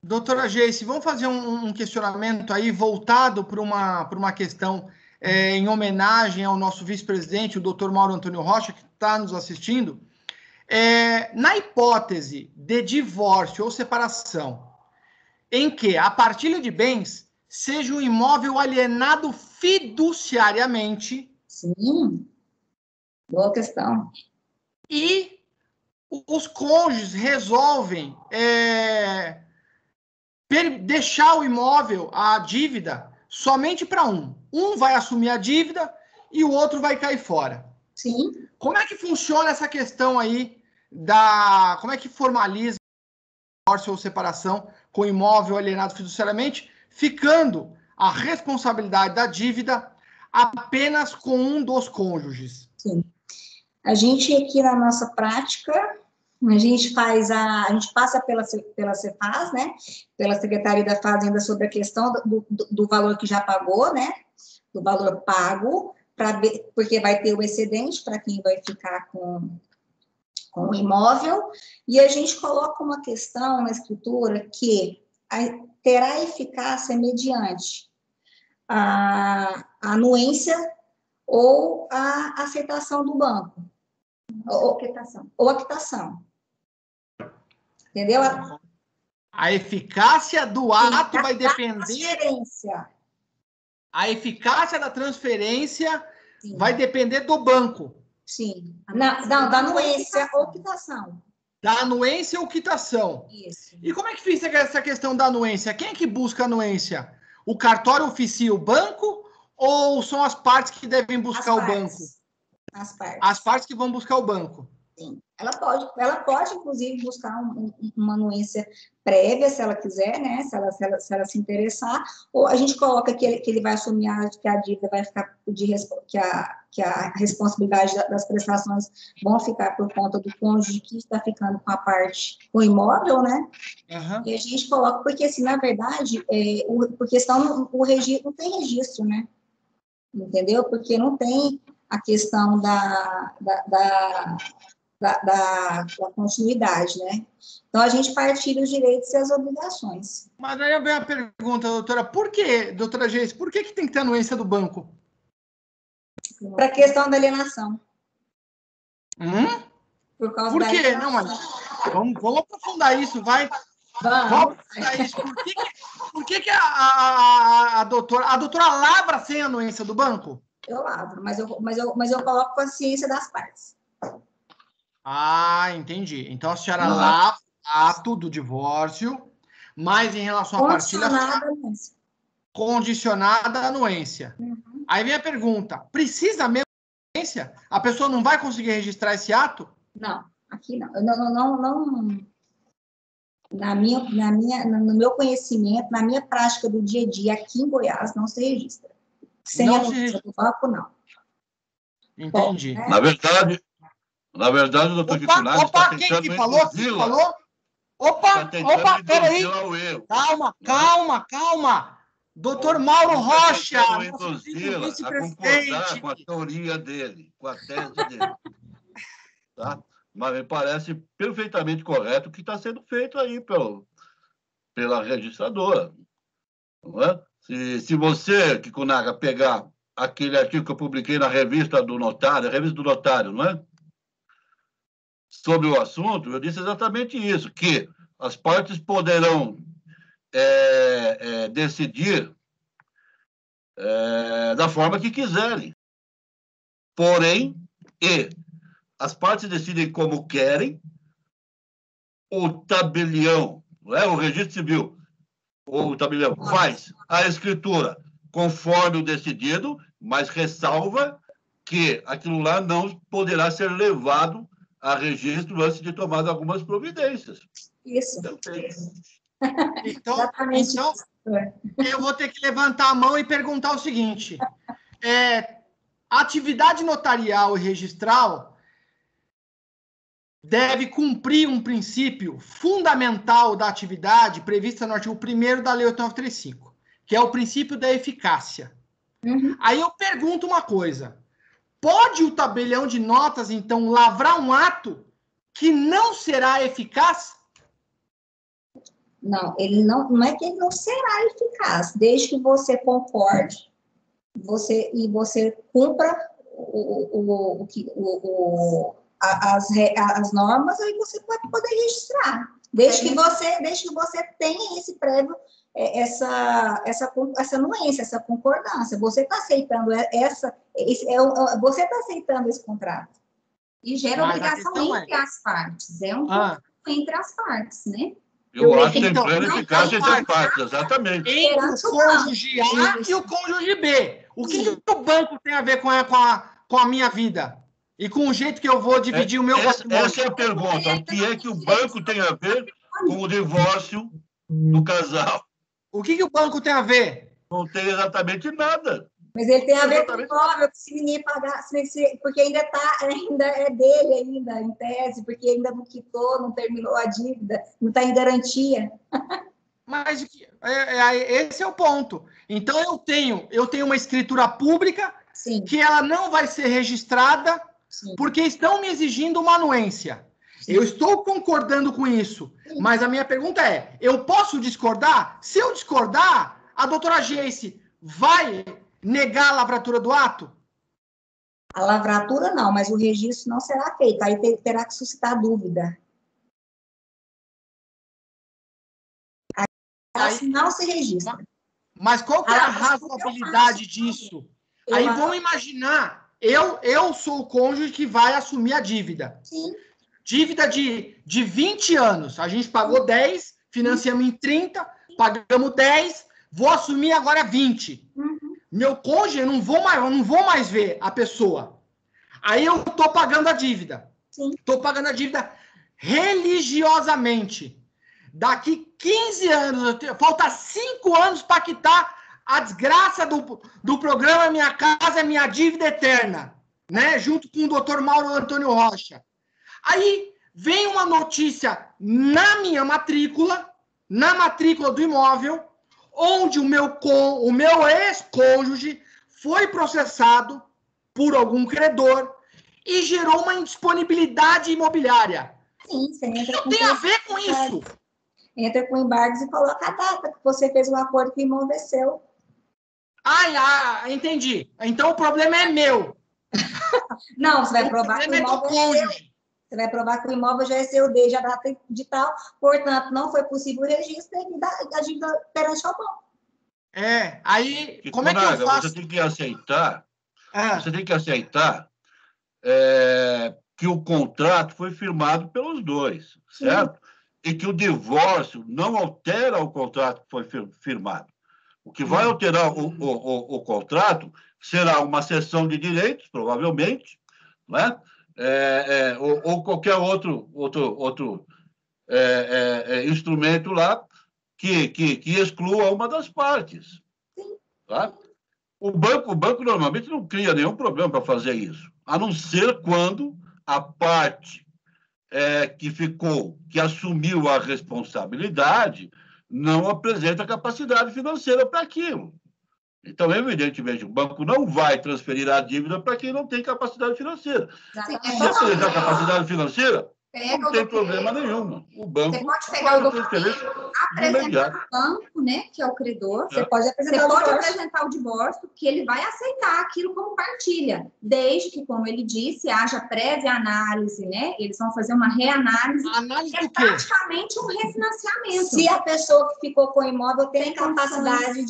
Doutora Geice, vamos fazer um questionamento aí voltado para uma questão em homenagem ao nosso vice-presidente, o doutor Mauro Antônio Rocha, que está nos assistindo. Na hipótese de divórcio ou separação, em que a partilha de bens seja um imóvel alienado fiduciariamente. Sim, boa questão. E os cônjuges resolvem deixar o imóvel, a dívida, somente para um. Um vai assumir a dívida e o outro vai cair fora. Sim. Como é que funciona essa questão aí como é que formaliza divórcio ou separação com imóvel alienado fiduciariamente, ficando a responsabilidade da dívida apenas com um dos cônjuges? Sim. A gente aqui na nossa prática, a gente passa pela Cefaz, né? Pela Secretaria da Fazenda sobre a questão do valor que já pagou, né? Do valor pago, porque vai ter o excedente para quem vai ficar com o imóvel, e a gente coloca uma questão na escritura que terá eficácia mediante a anuência ou a aceitação do banco. Ou a quitação. Entendeu? A eficácia do ato vai depender... Transferência. A eficácia da transferência vai depender do banco. Sim. Não, da anuência ou quitação. Da anuência ou quitação. Isso. E como é que fica essa questão da anuência? Quem é que busca a anuência? O cartório oficia o banco ou são as partes que devem buscar o banco? As partes. As partes que vão buscar o banco. Sim. Ela pode, inclusive, buscar uma anuência prévia, se ela quiser, né? Se ela se interessar, ou a gente coloca que ele vai assumir que a dívida vai ficar que a responsabilidade das prestações vão ficar por conta do cônjuge que está ficando com o imóvel, né? Uhum. E a gente coloca, porque assim, na verdade, porque senão o registro não tem registro, né? Entendeu? Porque não tem a questão da continuidade, né? Então, a gente partilha os direitos e as obrigações. Mas aí vem a pergunta, doutora, por que, doutora Geice, por que tem que ter anuência do banco? Para a questão da alienação. Por quê? Não, mas vamos aprofundar isso, vai. Vamos aprofundar isso. Por que a doutora lavra sem anuência do banco? Eu lavro, mas eu coloco a ciência das partes. Ah, entendi. Então, a senhora lava o ato do divórcio, mas em relação à partilha... Condicionada à anuência. Uhum. Aí vem a pergunta, precisa mesmo de anuência? A pessoa não vai conseguir registrar esse ato? Não, aqui não. Não. No meu conhecimento, na minha prática do dia a dia, aqui em Goiás, não se registra. Sem anuência do banco, não. Entendi. Bom, Na verdade, o doutor Vitinari está tentando quem falou? Opa, peraí. O erro. Calma. Doutor Mauro Rocha, induzi-la a concordar com a teoria dele, com a tese dele. Tá? Mas me parece perfeitamente correto o que está sendo feito aí pela registradora. Não é? Se você, Kikunaga, pegar aquele artigo que eu publiquei na revista do Notário, não é? Sobre o assunto, eu disse exatamente isso, que as partes poderão decidir da forma que quiserem. Porém, as partes decidem como querem, o tabelião, não é? O registro civil, o tabelião faz a escritura conforme o decidido, mas ressalva que aquilo lá não poderá ser levado a registro antes de tomar algumas providências. Isso. Então, eu vou ter que levantar a mão e perguntar o seguinte: atividade notarial e registral deve cumprir um princípio fundamental da atividade prevista no artigo 1º da Lei 8935, que é o princípio da eficácia. Uhum. Aí eu pergunto uma coisa: pode o tabelião de notas, então, lavrar um ato que não será eficaz? Não, ele não é que ele não será eficaz, desde que você concorde, você cumpra as normas, aí você vai poder registrar. Desde que você tenha esse prévio, essa anuência, essa concordância. Você está aceitando você está aceitando esse contrato. E gera obrigação entre as partes. É um contrato entre as partes, né? Eu acho que tem plena eficácia entre as partes, exatamente. Entre o cônjuge A e o cônjuge B. O que o banco tem a ver com a minha vida? E com o jeito que eu vou dividir o meu patrimônio? Essa é a pergunta. O que é que o banco tem a ver com o divórcio do casal? O que o banco tem a ver? Não tem exatamente nada. Mas ele tem a ver com o imóvel, que se ninguém pagar, porque ainda é dele ainda, em tese, porque ainda não quitou, não terminou a dívida, não está em garantia. Mas esse é o ponto. Então, eu tenho uma escritura pública. Sim. Que ela não vai ser registrada. Sim. Porque estão me exigindo uma anuência. Sim. Eu estou concordando com isso. Sim. Mas a minha pergunta é, eu posso discordar? Se eu discordar, a doutora Geice vai negar a lavratura do ato? A lavratura não, mas o registro não será feito. Aí terá que suscitar dúvida. Aí não se registra. Mas qual que é a razoabilidade disso? Aí vamos imaginar, eu sou o cônjuge que vai assumir a dívida. Sim. Dívida de 20 anos. A gente pagou 10, financiamos em 30, pagamos 10, vou assumir agora 20. Uhum. Meu cônjuge, eu não vou mais ver a pessoa. Aí eu estou pagando a dívida. Estou pagando a dívida religiosamente. Daqui 15 anos, falta 5 anos para quitar a desgraça do programa Minha Casa é Minha Dívida Eterna, né? Junto com o doutor Mauro Antônio Rocha. Aí vem uma notícia na minha matrícula, na matrícula do imóvel, onde o meu ex-cônjuge foi processado por algum credor e gerou uma indisponibilidade imobiliária. Sim, você entra com tem a ver com isso? Entra com embargos e coloca a data que você fez um acordo que o imóvel é seu. Entendi. Então o problema é meu. Não, você vai provar que o imóvel é seu. Você vai provar que o imóvel já é seu desde a data de tal, portanto, não foi possível o registro da dívida perante ao banco. Aí, como é que eu faço? Você tem que aceitar, que o contrato foi firmado pelos dois, certo? E que o divórcio não altera o contrato que foi firmado. O que vai alterar o contrato será uma cessão de direitos, provavelmente, né? Ou qualquer outro instrumento lá que exclua uma das partes. Tá? O banco normalmente não cria nenhum problema para fazer isso, a não ser quando a parte que assumiu a responsabilidade, não apresenta capacidade financeira para aquilo. Então, evidentemente, o banco não vai transferir a dívida para quem não tem capacidade financeira. Se apresentar capacidade financeira, não tem problema nenhum. O banco você pode pegar o documento, apresentar o banco, né, que é o credor. Você pode apresentar o divórcio, que ele vai aceitar aquilo como partilha, desde que, como ele disse, haja prévia análise, né? Eles vão fazer uma reanálise. Análise do quê? Praticamente um refinanciamento. Se a pessoa que ficou com o imóvel tem capacidade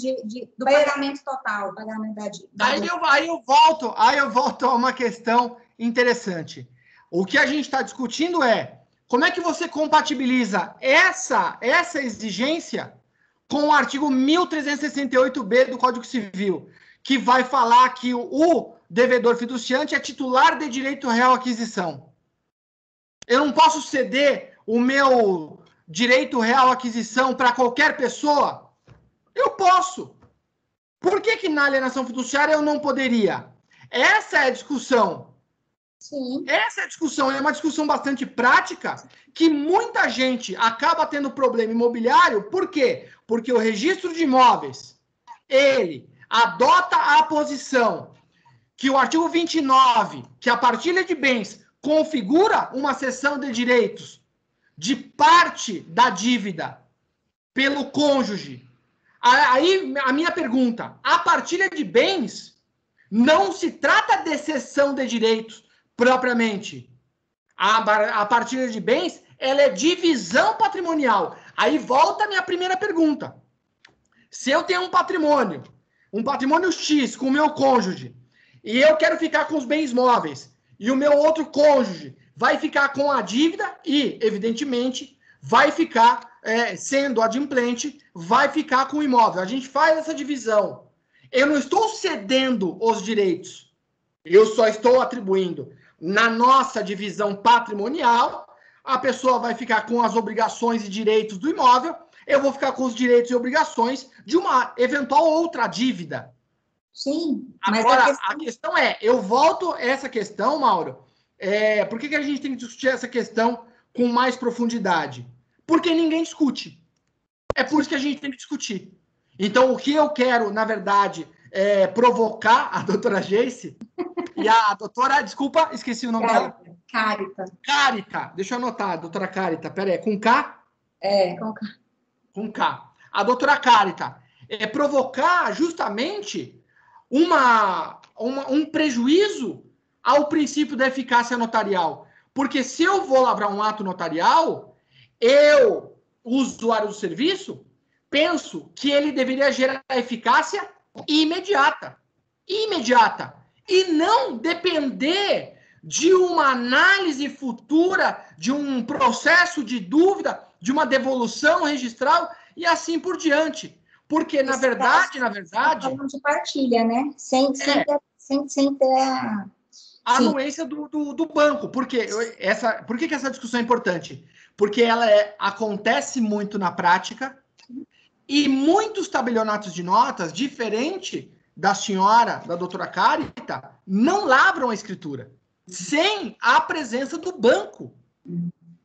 do pagamento total. Pagamento da dívida. Aí eu volto a uma questão interessante. O que a gente está discutindo é como é que você compatibiliza essa exigência com o artigo 1368B do Código Civil, que vai falar que o devedor fiduciante é titular de direito real à aquisição. Eu não posso ceder o meu direito real à aquisição para qualquer pessoa? Eu posso. Por que na alienação fiduciária eu não poderia? Essa é a discussão. Sim. Essa é a discussão, é uma discussão bastante prática, que muita gente acaba tendo problema imobiliário. Por quê? Porque o registro de imóveis, ele adota a posição que o artigo 29, que a partilha de bens configura uma cessão de direitos de parte da dívida pelo cônjuge. Aí, a minha pergunta, a partilha de bens não se trata de cessão de direitos, propriamente. A partilha de bens, ela é divisão patrimonial. Aí volta a minha primeira pergunta. Se eu tenho um patrimônio X com o meu cônjuge, e eu quero ficar com os bens móveis, e o meu outro cônjuge vai ficar com a dívida e, evidentemente, vai ficar, sendo adimplente, vai ficar com o imóvel. A gente faz essa divisão. Eu não estou cedendo os direitos. Eu só estou atribuindo. Na nossa divisão patrimonial, a pessoa vai ficar com as obrigações e direitos do imóvel, eu vou ficar com os direitos e obrigações de uma eventual outra dívida. Sim. Agora, a questão é, eu volto a essa questão, Mauro, por que a gente tem que discutir essa questão com mais profundidade? Porque ninguém discute. É por isso que a gente tem que discutir. Então, o que eu quero, na verdade, é provocar a doutora Geice e a doutora, desculpa, esqueci o nome dela. Cárita. Deixa eu anotar, doutora Cárita. Pera aí, com K? Com K. Com K. A doutora Cárita é provocar justamente um prejuízo ao princípio da eficácia notarial. Porque se eu vou lavrar um ato notarial, eu, usuário do serviço, penso que ele deveria gerar eficácia imediata. E não depender de uma análise futura, de um processo de dúvida, de uma devolução registral e assim por diante. Porque, na verdade... Falando de partilha, né? Sem ter a anuência do banco. Por que essa discussão é importante? Porque ela acontece muito na prática e muitos tabelionatos de notas, diferente da senhora, da doutora Cárita, não lavram a escritura sem a presença do banco.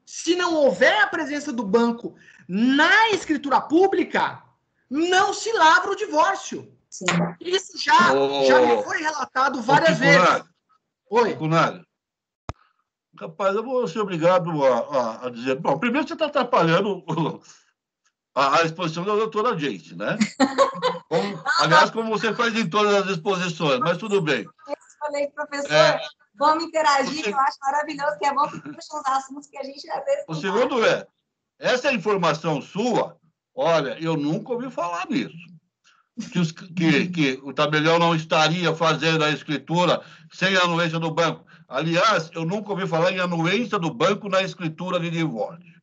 Se não houver a presença do banco na escritura pública, não se lavra o divórcio. Sim. Isso já me foi relatado várias vezes. Oi. Rapaz, eu vou ser obrigado a dizer... Bom, primeiro você está atrapalhando a exposição da doutora Geice, né? Aliás, como você faz em todas as exposições, mas tudo bem. Eu falei, professor, vamos interagir, eu acho maravilhoso, que é bom que puxa uns assuntos que a gente às vezes... O segundo essa informação sua, olha, eu nunca ouvi falar nisso. Que o tabelião não estaria fazendo a escritura sem a anuência do banco. Aliás, eu nunca ouvi falar em anuência do banco na escritura de divórcio.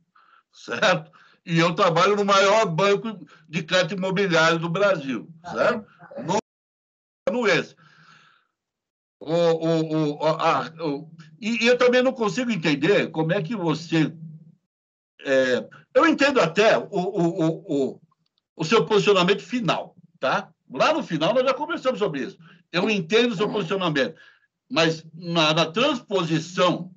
Certo? E eu trabalho no maior banco de crédito imobiliário do Brasil, certo? Anuência. E eu também não consigo entender como é que você... eu entendo até o seu posicionamento final, tá? Lá no final nós já conversamos sobre isso. Eu entendo o seu posicionamento, mas na transposição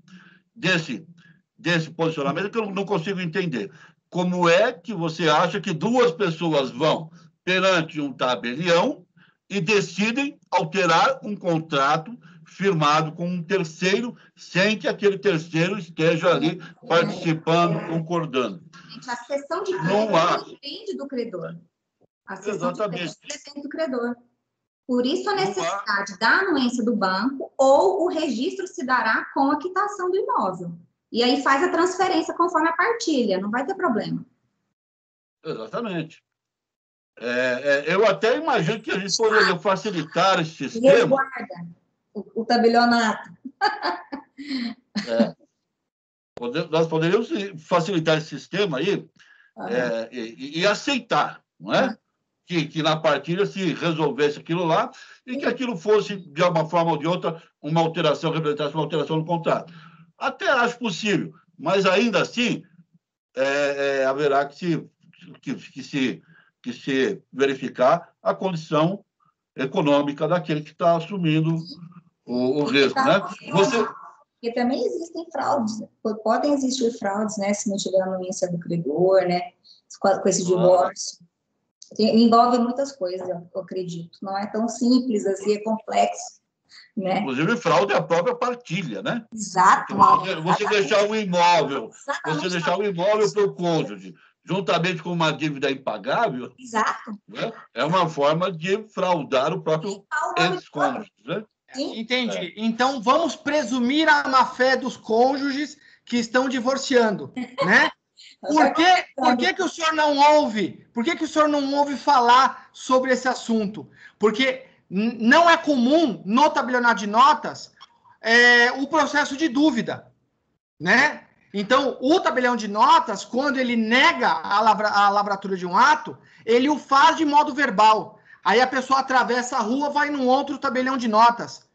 desse posicionamento que eu não consigo entender. Como é que você acha que duas pessoas vão perante um tabelião e decidem alterar um contrato firmado com um terceiro, sem que aquele terceiro esteja ali participando, concordando? A cessão de Não há. crédito depende do credor. A cessão de Exatamente. crédito depende do credor. Por isso, a necessidade da anuência do banco ou o registro se dará com a quitação do imóvel. E aí faz a transferência conforme a partilha, não vai ter problema. Exatamente. Eu até imagino que a gente poderia facilitar esse sistema. Resguarda o tabelionato. Nós poderíamos facilitar esse sistema aí e aceitar, não é? Que na partilha se resolvesse aquilo lá e que aquilo fosse, de uma forma ou de outra, uma alteração, representasse uma alteração no contrato. Até acho possível, mas ainda assim haverá que se verificar a condição econômica daquele que está assumindo o risco, né? Porque também existem fraudes, podem existir fraudes, né, se não tiver anuência do credor, né, com esse divórcio. Envolve muitas coisas, eu acredito. Não é tão simples assim, é complexo, né? Inclusive, fraude é a própria partilha, né? Exato. Você deixar um imóvel, para o cônjuge, juntamente com uma dívida impagável, exato, né? É uma forma de fraudar o próprio ex-cônjuge, né? Entendi. Então, vamos presumir a má-fé dos cônjuges que estão divorciando, né? Por que o senhor não ouve? Por que o senhor não ouve falar sobre esse assunto? Porque não é comum no tabelionato de notas o processo de dúvida, né? Então, o tabelião de notas, quando ele nega a lavratura de um ato, ele o faz de modo verbal. Aí a pessoa atravessa a rua, vai num outro tabelião de notas.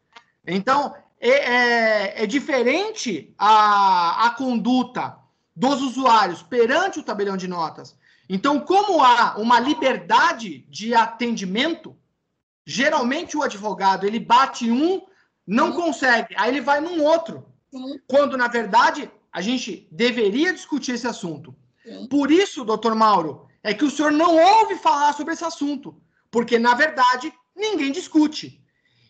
Então, é diferente a conduta dos usuários perante o tabelião de notas. Então, como há uma liberdade de atendimento, geralmente o advogado, ele bate um, não consegue, aí ele vai num outro. Sim. Quando, na verdade, a gente deveria discutir esse assunto. Sim. Por isso, doutor Mauro, é que o senhor não ouve falar sobre esse assunto, porque, na verdade, ninguém discute.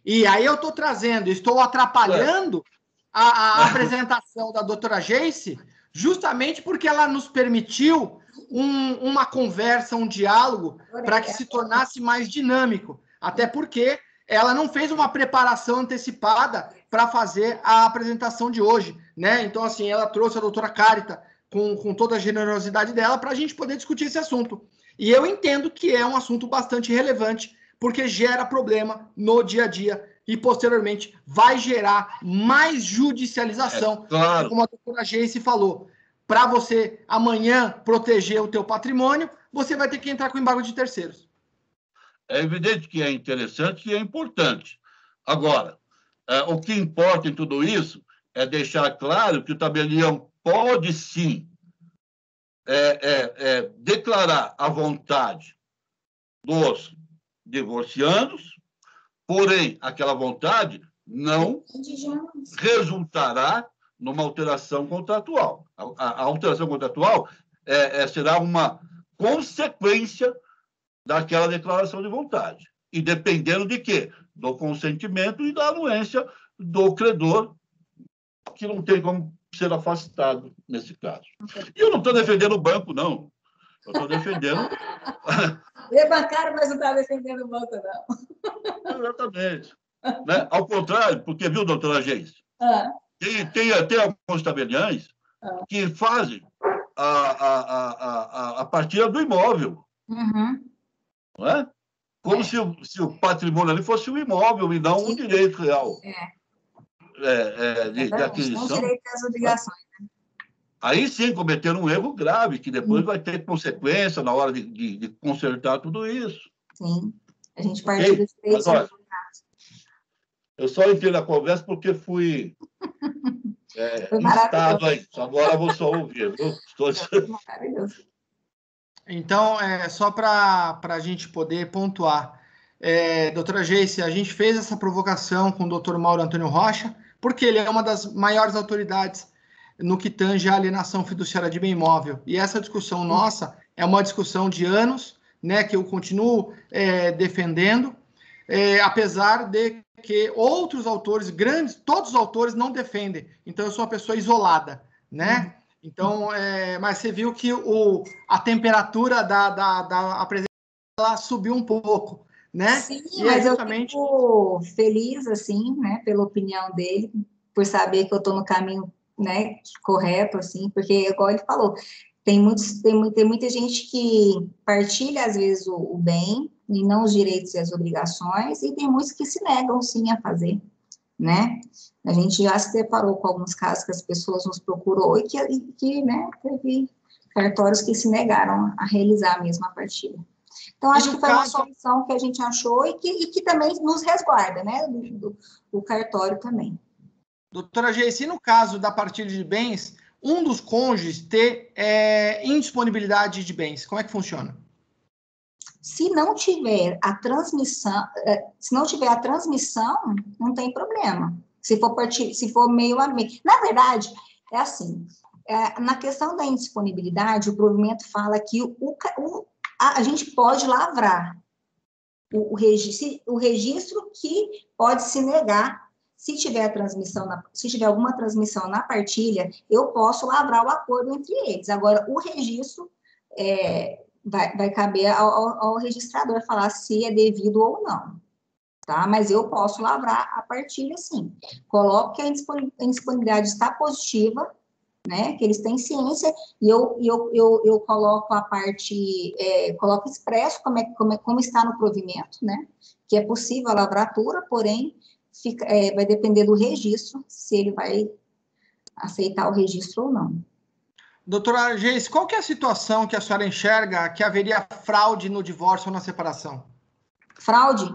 E aí eu estou atrapalhando a apresentação da doutora Geice, justamente porque ela nos permitiu uma conversa, um diálogo, para que se tornasse mais dinâmico. Até porque ela não fez uma preparação antecipada para fazer a apresentação de hoje, né? Então, assim, ela trouxe a doutora Cárita com toda a generosidade dela para a gente poder discutir esse assunto. E eu entendo que é um assunto bastante relevante, porque gera problema no dia a dia e, posteriormente, vai gerar mais judicialização, claro. Como a doutora Geice falou. Para você, amanhã, proteger o teu patrimônio, você vai ter que entrar com embargo de terceiros. É evidente que é interessante e é importante. Agora, o que importa em tudo isso é deixar claro que o tabelião pode, sim, declarar a vontade dos divorciandos, porém, aquela vontade não resultará numa alteração contratual. A alteração contratual será uma consequência daquela declaração de vontade. E dependendo de quê? Do consentimento e da anuência do credor, que não tem como ser afastado nesse caso. E eu não estou defendendo o banco, não. Eu estou defendendo... É bancário, mas não está defendendo o banco, não. Exatamente. Né? Ao contrário, porque, viu, doutora Geice? Tem até alguns tabeliães que fazem a partilha do imóvel. Uhum. Não é? Como se o patrimônio ali fosse um imóvel e não um direito real de aquisição. Não direito às obrigações. Aí sim cometeram um erro grave, que depois vai ter consequência na hora de consertar tudo isso. Sim, a gente partiu desse direito. Eu só entrei na conversa porque fui instado aí. Agora eu vou só ouvir. Maravilhoso. Então, só para a gente poder pontuar, doutora Geice, a gente fez essa provocação com o doutor Mauro Antônio Rocha, porque ele é uma das maiores autoridades no que tange a alienação fiduciária de bem imóvel. E essa discussão nossa é uma discussão de anos, né, que eu continuo defendendo, apesar de que outros autores, grandes, todos os autores não defendem. Então, eu sou uma pessoa isolada, né? Então, mas você viu que a temperatura da apresentação ela subiu um pouco, né? Sim, e mas justamente... eu fico feliz, assim, né, pela opinião dele, por saber que eu estou no caminho, né, correto, assim, porque, igual ele falou, tem muita gente que partilha, às vezes, o bem, e não os direitos e as obrigações, e tem muitos que se negam, sim, a fazer, né? A gente já se deparou com alguns casos que as pessoas nos procurou e que né, teve cartórios que se negaram a realizar a mesma partilha. Então, acho que foi uma solução que a gente achou e que também nos resguarda, né, do cartório também. Doutora Geice, no caso da partilha de bens, um dos cônjuges ter indisponibilidade de bens, como é que funciona? Se não tiver a transmissão, não tem problema. Se for meio a meio. Na verdade, é assim, na questão da indisponibilidade, o provimento fala que a gente pode lavrar o registro que pode se negar. Se tiver alguma transmissão na partilha, eu posso lavrar o acordo entre eles. Agora, o registro vai caber ao registrador falar se é devido ou não, tá? Mas eu posso lavrar a partilha, sim. Coloco que a indisponibilidade está positiva, né? Que eles têm ciência, e eu coloco a parte, coloco expresso como está no provimento, né? Que é possível a lavratura, porém, vai depender do registro, se ele vai aceitar o registro ou não. Doutora Geice, qual que é a situação que a senhora enxerga que haveria fraude no divórcio ou na separação? Fraude?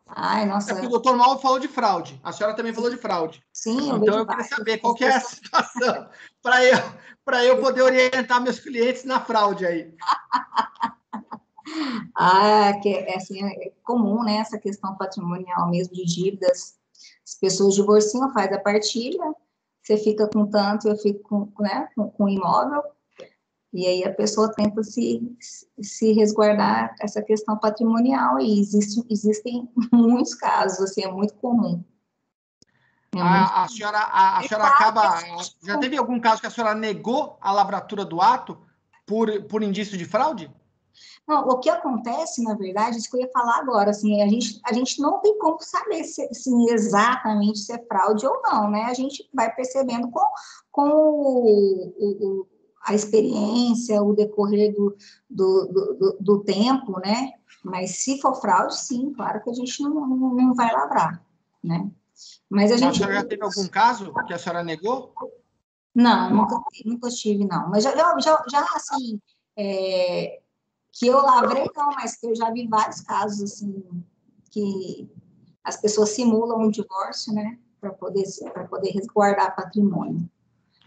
Ai, nossa. É porque o doutor Mauro falou de fraude. A senhora também falou de fraude. Sim, então eu queria saber qual que é a situação para eu poder orientar meus clientes na fraude aí. Assim, é comum, né, essa questão patrimonial mesmo de dívidas. As pessoas divorciam, faz a partilha, você fica com tanto, eu fico com imóvel, e aí a pessoa tenta se resguardar essa questão patrimonial, e existem muitos casos, assim, é muito comum. A senhora acaba... Já teve algum caso que a senhora negou a lavratura do ato por indício de fraude? Não, o que acontece, na verdade, isso que eu ia falar agora, assim, a gente não tem como saber se exatamente se é fraude ou não, né? A gente vai percebendo com a experiência, o decorrer do tempo, né? Mas se for fraude, sim, claro que a gente não vai lavrar, né? Mas a senhora já teve algum caso que a senhora negou? Não, nunca tive, não. Mas já assim... que eu lavrei, não, mas que eu já vi vários casos, assim, que as pessoas simulam um divórcio, né, para poder resguardar patrimônio.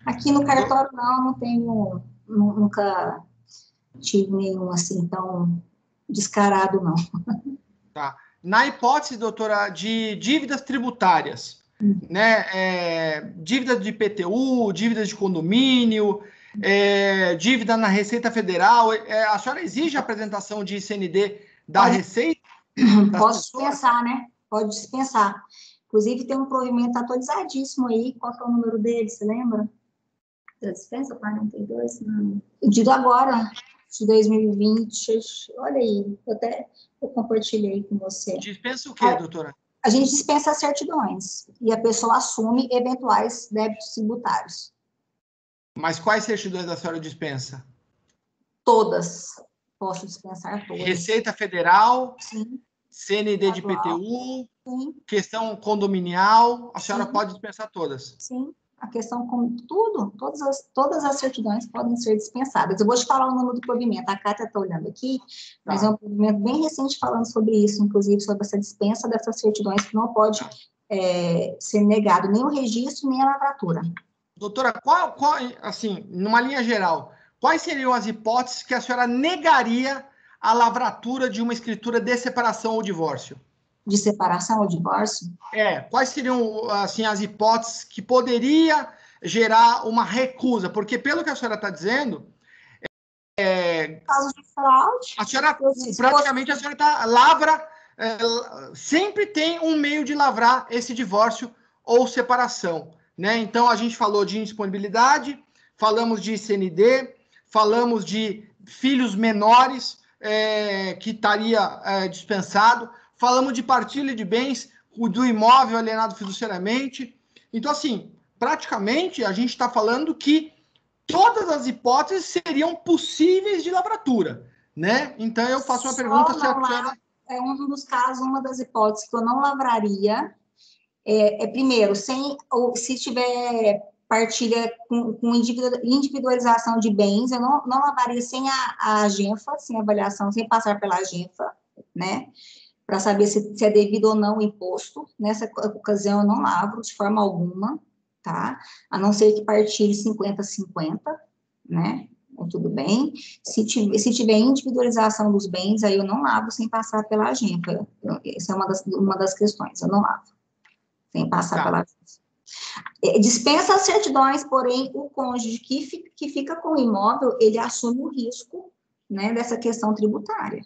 Aqui no cartório, não tenho, nunca tive nenhum, assim, tão descarado, não. Tá. Na hipótese, doutora, de dívidas tributárias, né, dívidas de IPTU, dívidas de condomínio, dívida na Receita Federal, a senhora exige a apresentação de ICND da Receita? Pode dispensar, né? Pode dispensar. Inclusive, tem um provimento atualizadíssimo aí. Qual que é o número dele, você lembra? Dispensa 42? Não. Pedido agora, de 2020. Olha aí, eu compartilhei com você. Dispensa o quê, doutora? A gente dispensa as certidões e a pessoa assume eventuais débitos tributários. Mas quais certidões a senhora dispensa? Todas. Posso dispensar todas. Receita Federal, sim. CND de IPTU, sim. Questão condominial, a senhora pode dispensar todas? Sim, a questão com tudo, todas as certidões podem ser dispensadas. Eu vou te falar o número do provimento, a Cátia está olhando aqui, mas é um provimento bem recente falando sobre isso, inclusive sobre essa dispensa dessas certidões que não pode ser negado nem o registro, nem a lavratura. Doutora, qual, assim, numa linha geral, quais seriam as hipóteses que a senhora negaria a lavratura de uma escritura de separação ou divórcio? De separação ou divórcio? Quais seriam, assim, as hipóteses que poderia, gerar uma recusa? Porque, pelo que a senhora está dizendo, caso de fraude, a senhora, praticamente, a senhora lavra, sempre tem um meio de lavrar esse divórcio ou separação, né? Então, a gente falou de indisponibilidade, falamos de ICND, falamos de filhos menores que estaria dispensado, falamos de partilha de bens do imóvel alienado fiduciariamente. Então, assim, praticamente, a gente está falando que todas as hipóteses seriam possíveis de lavratura, né? Então, eu faço uma pergunta se a senhora... É um dos casos, uma das hipóteses que eu não lavraria, primeiro, se tiver partilha com individualização de bens, eu não lavaria sem a AGENFA, sem avaliação, sem passar pela AGENFA, né? Para saber se é devido ou não o imposto. Nessa ocasião, eu não lavro de forma alguma, tá? A não ser que partilhe 50-50, né? Então, tudo bem. Se tiver individualização dos bens, aí eu não lavro sem passar pela AGENFA. Essa é uma das questões, eu não lavro sem passar pela AGENFA. Dispensa as certidões, porém, o cônjuge que fica com o imóvel, ele assume o risco, né, dessa questão tributária.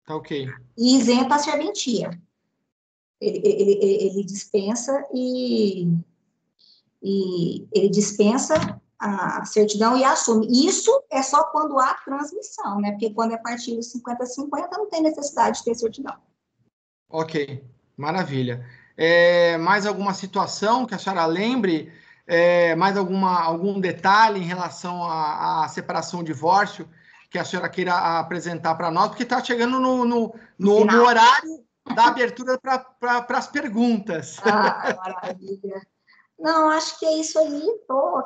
Tá ok. E isenta a serventia. Ele dispensa ele dispensa a certidão e assume. Isso é só quando há transmissão, né? Porque quando é partilha 50-50, não tem necessidade de ter certidão. Ok, maravilha. Mais alguma situação que a senhora lembre? Mais algum detalhe em relação à separação e divórcio que a senhora queira apresentar para nós? Porque está chegando no horário da abertura para as perguntas. Maravilha. Não, acho que é isso aí. Estou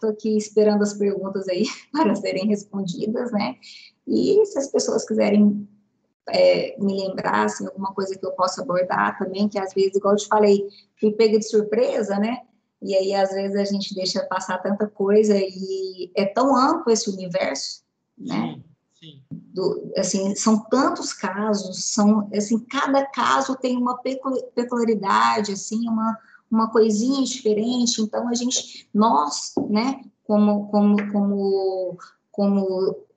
aqui esperando as perguntas aí para serem respondidas, né? E se as pessoas quiserem me lembrar, assim, alguma coisa que eu possa abordar também, que às vezes, igual eu te falei, fui pega de surpresa, né? E aí, às vezes, a gente deixa passar tanta coisa e é tão amplo esse universo, né? Sim. Assim, são tantos casos, assim, cada caso tem uma peculiaridade, assim, uma coisinha diferente. Então, nós, né, como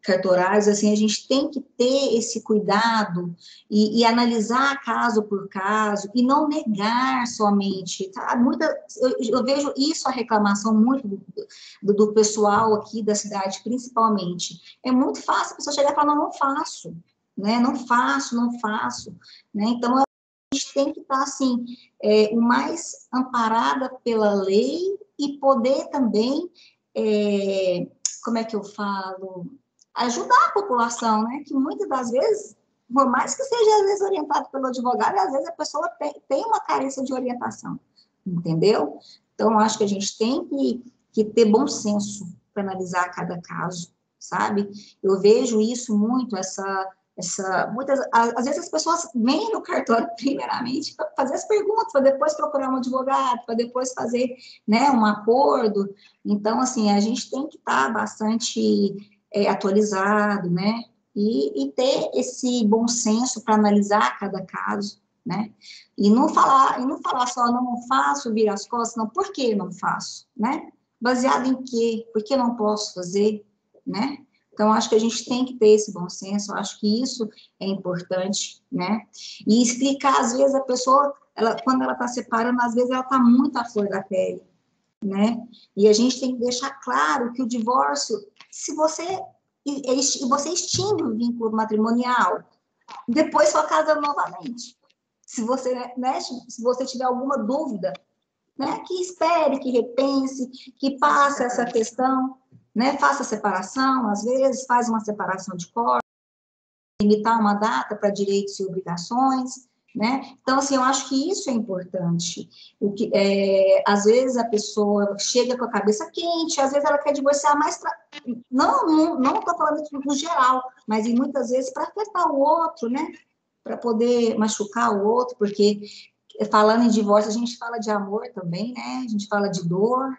cartorários, assim, a gente tem que ter esse cuidado e analisar caso por caso e não negar somente, tá? Eu vejo isso, a reclamação muito do pessoal aqui da cidade, principalmente. É muito fácil a pessoa chegar e falar, não faço, né? Não faço, né? Então, a gente tem que estar, assim, o mais amparada pela lei e poder também, como é que eu falo, ajudar a população, né? Que muitas das vezes, por mais que seja às vezes orientado pelo advogado, às vezes a pessoa tem uma carência de orientação, entendeu? Então, acho que a gente tem que ter bom senso para analisar cada caso, sabe? Eu vejo isso muito, às vezes as pessoas vêm no cartório primeiramente para fazer as perguntas, para depois procurar um advogado, para depois fazer, né, um acordo. Então, assim, a gente tem que estar bastante atualizado, né, e ter esse bom senso para analisar cada caso, né, e não falar só, não faço, vira as costas, não, por que não faço, né, baseado em quê, por que não posso fazer, né. Então, acho que a gente tem que ter esse bom senso, acho que isso é importante, né? E explicar, às vezes, a pessoa, quando ela está separando, às vezes ela está muito à flor da pele, né? E a gente tem que deixar claro que o divórcio, se você extingue o vínculo matrimonial, depois só casa novamente. Se você, né, se você tiver alguma dúvida, né, que espere, que repense, que passe essa questão, né, faça a separação, às vezes faz uma separação de corpos, limitar uma data para direitos e obrigações, né? Então, assim, eu acho que isso é importante. Às vezes a pessoa chega com a cabeça quente, às vezes ela quer divorciar mais para... Não estou falando no geral, mas muitas vezes para afetar o outro, né? Para poder machucar o outro, porque falando em divórcio, a gente fala de amor também, né? A gente fala de dor,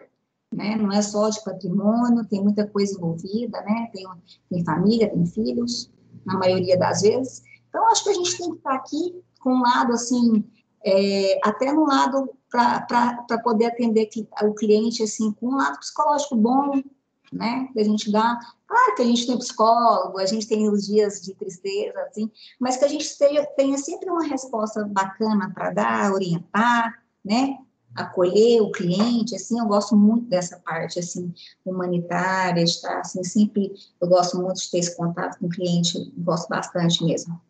né? Não é só de patrimônio, tem muita coisa envolvida, né? Tem família, tem filhos, na maioria das vezes. Então, acho que a gente tem que estar aqui com um lado, assim, até no lado para poder atender o cliente, assim, com um lado psicológico bom, né? Da gente dar... Claro que a gente tem psicólogo, a gente tem os dias de tristeza, assim, mas que a gente tenha sempre uma resposta bacana para dar, orientar, né? Acolher o cliente, assim, eu gosto muito dessa parte, assim, humanitária, de estar, assim, sempre... Eu gosto muito de ter esse contato com o cliente, gosto bastante mesmo.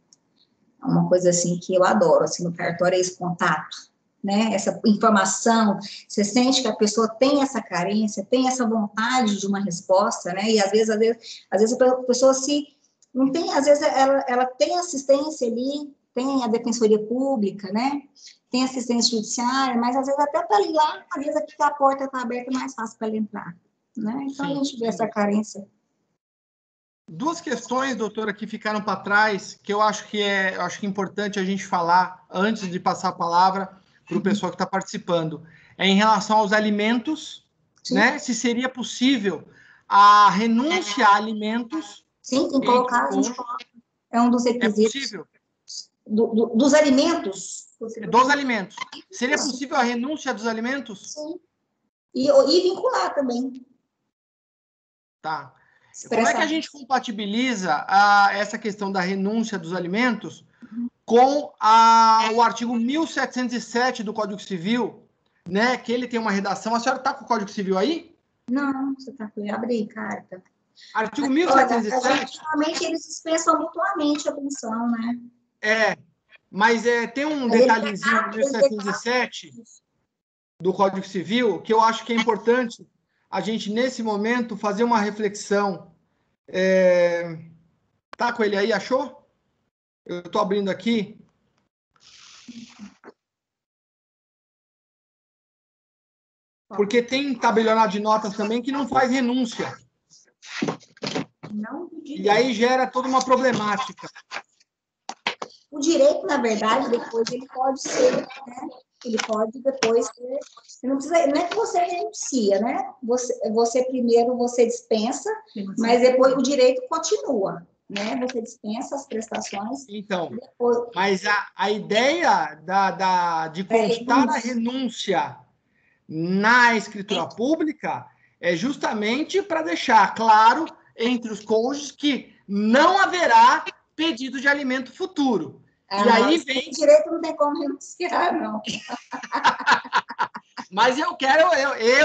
É uma coisa, assim, que eu adoro, assim, no cartório, é esse contato, né, essa informação, você sente que a pessoa tem essa carência, tem essa vontade de uma resposta, né, e às vezes a pessoa não tem, às vezes ela tem assistência ali, tem a defensoria pública, né, tem assistência judiciária, mas às vezes até para ir lá, às vezes aqui que a porta está aberta é mais fácil para ela entrar, né, então sim, a gente vê essa carência. Duas questões, doutora, que ficaram para trás, que eu acho que é importante a gente falar antes de passar a palavra para o pessoal que está participando. É em relação aos alimentos, sim, né? Se seria possível a renúncia a alimentos. Sim, tem que colocar, a gente coloca. É um dos requisitos. É possível? Dos alimentos? Dos alimentos. Seria possível a renúncia dos alimentos? Sim. E vincular também. Tá. Como é que a gente compatibiliza essa questão da renúncia dos alimentos com o artigo 1707 do Código Civil, né, que ele tem uma redação... A senhora está com o Código Civil aí? Não, você está com... Abre aí, carta. Artigo 1707... Normalmente eles dispensam mutuamente a pensão, né? Mas tem um detalhezinho no 1707 do Código Civil que eu acho que é importante a gente, nesse momento, fazer uma reflexão. Tá com ele aí, achou? Eu estou abrindo aqui. Porque tem tabelionato de notas também que não faz renúncia. Não. E aí gera toda uma problemática. O direito, na verdade, depois ele pode ser, né? Ele pode depois ser... Não é que você renuncia, né? Você primeiro você dispensa, mas depois o direito continua, né? Você dispensa as prestações. Então, depois... mas a ideia de constar a renúncia na escritura pública é justamente para deixar claro entre os cônjuges que não haverá pedido de alimento futuro. E aí vem... O direito não tem como renunciar, não. Mas eu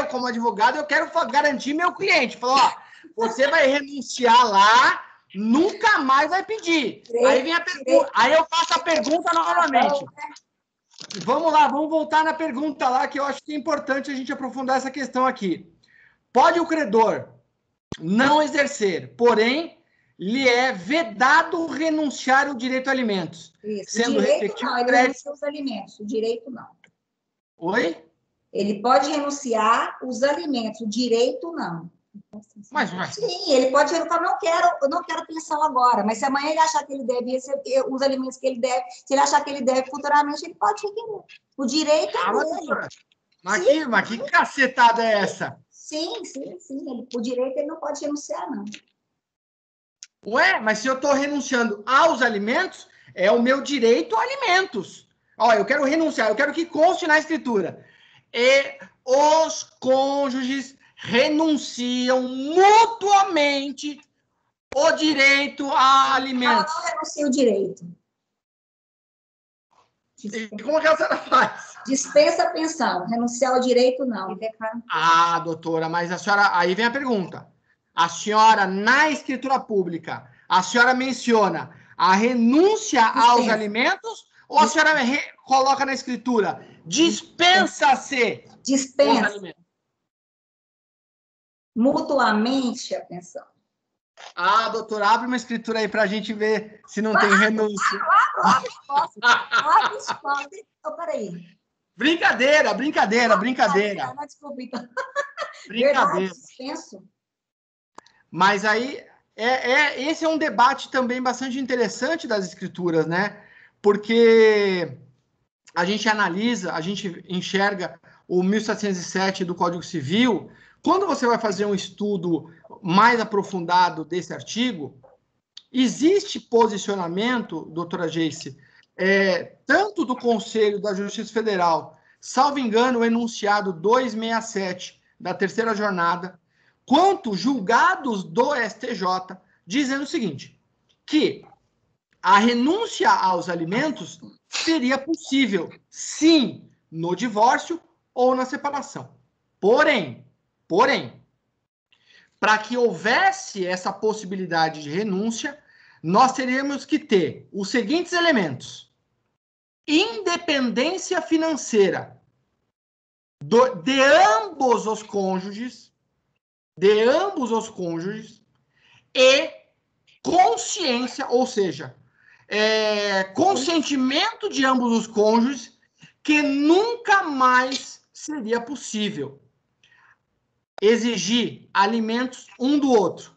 como advogado, eu quero garantir meu cliente. Falar, você vai renunciar lá, nunca mais vai pedir. Aí vem a pergunta, aí eu faço a pergunta novamente. Vamos lá, vamos voltar na pergunta lá, que eu acho que é importante a gente aprofundar essa questão aqui. Pode o credor não exercer, porém, lhe é vedado renunciar o direito a alimentos. Isso. Sendo o direito não, ele renuncia os alimentos. O direito não. Oi? Ele pode renunciar os alimentos. O direito não. Mas... Sim, ele pode renunciar. Eu não quero pensão agora. Mas se amanhã ele achar que ele deve receber os alimentos que ele deve, se ele achar que ele deve futuramente, ele pode requerer. O direito é dele. Mas que cacetada é essa? Sim. O direito ele não pode renunciar, não. Ué, mas se eu estou renunciando aos alimentos, é o meu direito a alimentos. Ó, eu quero renunciar, eu quero que conste na escritura. E os cônjuges renunciam mutuamente o direito a alimentos. Ela não renuncia o direito. E como que a senhora faz? Dispensa a pensão, renunciar ao direito não. Ah, doutora, mas a senhora... Aí vem a pergunta. A senhora, na escritura pública, a senhora menciona a renúncia aos alimentos ou a senhora coloca na escritura dispensa-se os alimentos? Mutuamente a pensão. Ah, doutora, abre uma escritura aí para a gente ver se não tem renúncia. Peraí. Brincadeira. Não, desculpa, então. Brincadeira. Dispenso. Mas aí, esse é um debate também bastante interessante das escrituras, né? Porque a gente analisa, a gente enxerga o 1707 do Código Civil. Quando você vai fazer um estudo mais aprofundado desse artigo, existe posicionamento, doutora Geice, tanto do Conselho da Justiça Federal, salvo engano, o enunciado 267 da terceira jornada, quanto julgados do STJ, dizendo o seguinte, que a renúncia aos alimentos seria possível, sim, no divórcio ou na separação. Porém, para que houvesse essa possibilidade de renúncia, nós teríamos que ter os seguintes elementos: independência financeira de ambos os cônjuges, e consciência, ou seja, consentimento de ambos os cônjuges, que nunca mais seria possível exigir alimentos um do outro.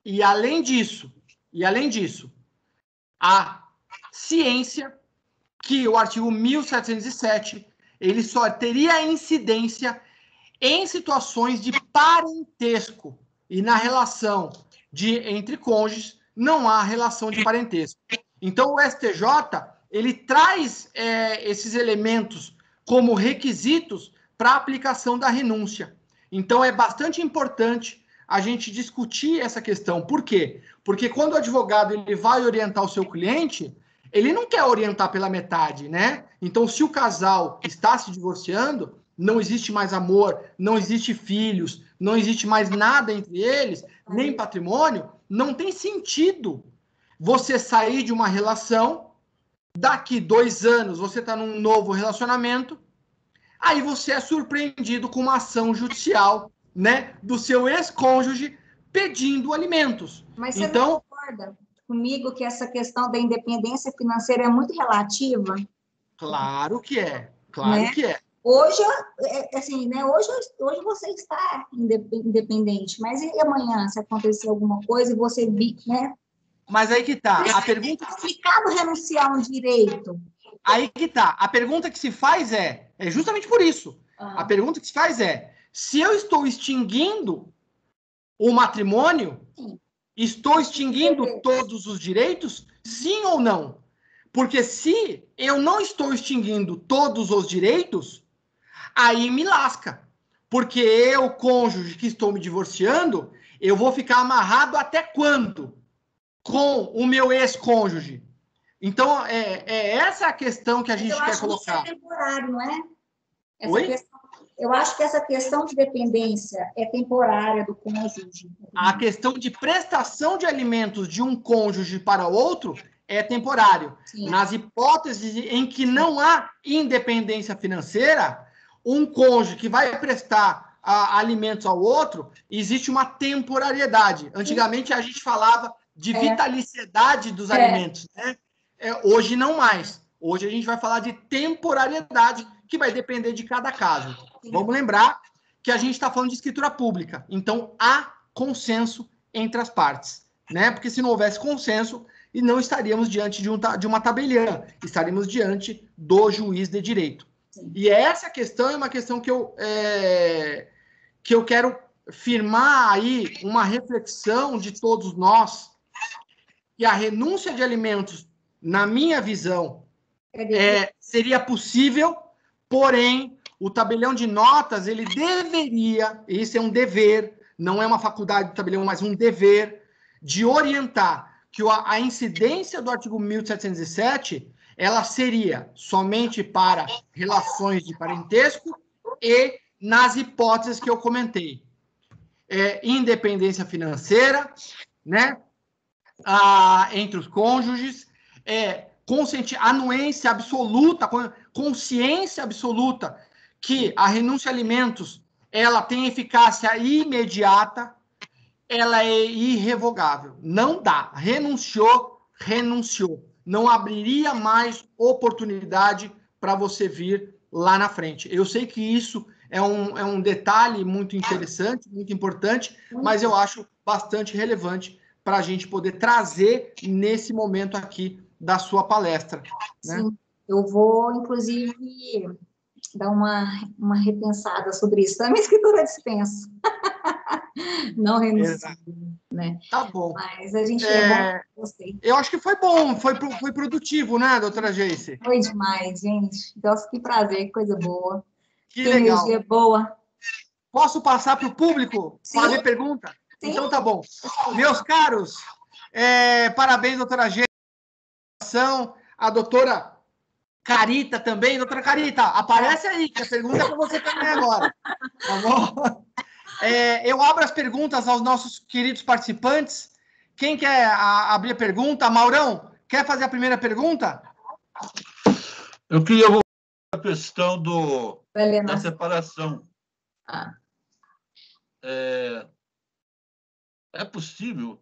E além disso, a ciência que o artigo 1707 ele só teria incidência em situações de parentesco, e na relação entre cônjuges não há relação de parentesco. Então, o STJ ele traz esses elementos como requisitos para a aplicação da renúncia. Então, é bastante importante a gente discutir essa questão. Por quê? Porque quando o advogado ele vai orientar o seu cliente, ele não quer orientar pela metade, né? Então, se o casal está se divorciando, não existe mais amor, não existe filhos, não existe mais nada entre eles, nem patrimônio, não tem sentido você sair de uma relação, daqui 2 anos você está num novo relacionamento, aí você é surpreendido com uma ação judicial, né, do seu ex-cônjuge pedindo alimentos. Mas você não concorda comigo que essa questão da independência financeira é muito relativa? Claro que é, Hoje, assim, né, hoje você está independente, mas e amanhã, se acontecer alguma coisa e você, né? Mas aí que tá, a pergunta... É complicado renunciar a um direito. Aí que tá, a pergunta que se faz é justamente por isso. A pergunta que se faz é, se eu estou extinguindo o matrimônio, sim, estou extinguindo todos os direitos? Sim ou não? Porque se eu não estou extinguindo todos os direitos, aí me lasca. Porque eu, cônjuge que estou me divorciando, eu vou ficar amarrado até quando? Com o meu ex-cônjuge. Então, essa a questão que a gente quer colocar. Isso é temporário, não é? Oi? Eu acho que essa questão de dependência é temporária do cônjuge. A questão de prestação de alimentos de um cônjuge para outro é temporário. Sim. Nas hipóteses em que não há independência financeira, um cônjuge que vai prestar alimentos ao outro, existe uma temporariedade. Antigamente, a gente falava de vitaliciedade dos alimentos, né? Hoje não mais. Hoje a gente vai falar de temporariedade, que vai depender de cada caso. Vamos lembrar que a gente está falando de escritura pública. Então, há consenso entre as partes, né? Porque se não houvesse consenso, e não estaríamos diante de uma tabeliã, estaríamos diante do juiz de direito. Sim. E essa questão é uma questão que eu quero firmar aí uma reflexão de todos nós, que a renúncia de alimentos, na minha visão, seria possível, porém, o tabelião de notas, ele deveria, isso é um dever, não é uma faculdade do tabelião, mas um dever, de orientar que a incidência do artigo 1707, ela seria somente para relações de parentesco e nas hipóteses que eu comentei. Independência financeira, né? Entre os cônjuges, anuência absoluta, consciência absoluta que a renúncia a alimentos ela tem eficácia imediata, ela é irrevogável. Não dá. Renunciou. Não abriria mais oportunidade para você vir lá na frente. Eu sei que isso é um detalhe muito interessante, muito importante, mas eu acho bastante relevante para a gente poder trazer nesse momento aqui da sua palestra. Né? Sim, eu vou, inclusive, dar uma repensada sobre isso. Também a escritura dispensa. Não renuncia, né? Tá bom. Mas a gente gostei. Eu acho que foi bom, foi produtivo, né, doutora Geice? Foi demais, gente. Nossa, que prazer, que coisa boa. Que legal. Energia boa. Posso passar para o público fazer pergunta? Sim. Então tá bom. Meus caros, parabéns, doutora G. A doutora Carita também. Doutora Carita, aparece aí, que a pergunta é para você também agora. Tá bom? Eu abro as perguntas aos nossos queridos participantes. Quem quer abrir a pergunta? Maurão, quer fazer a primeira pergunta? Eu queria voltar à questão Helena. da separação. É possível,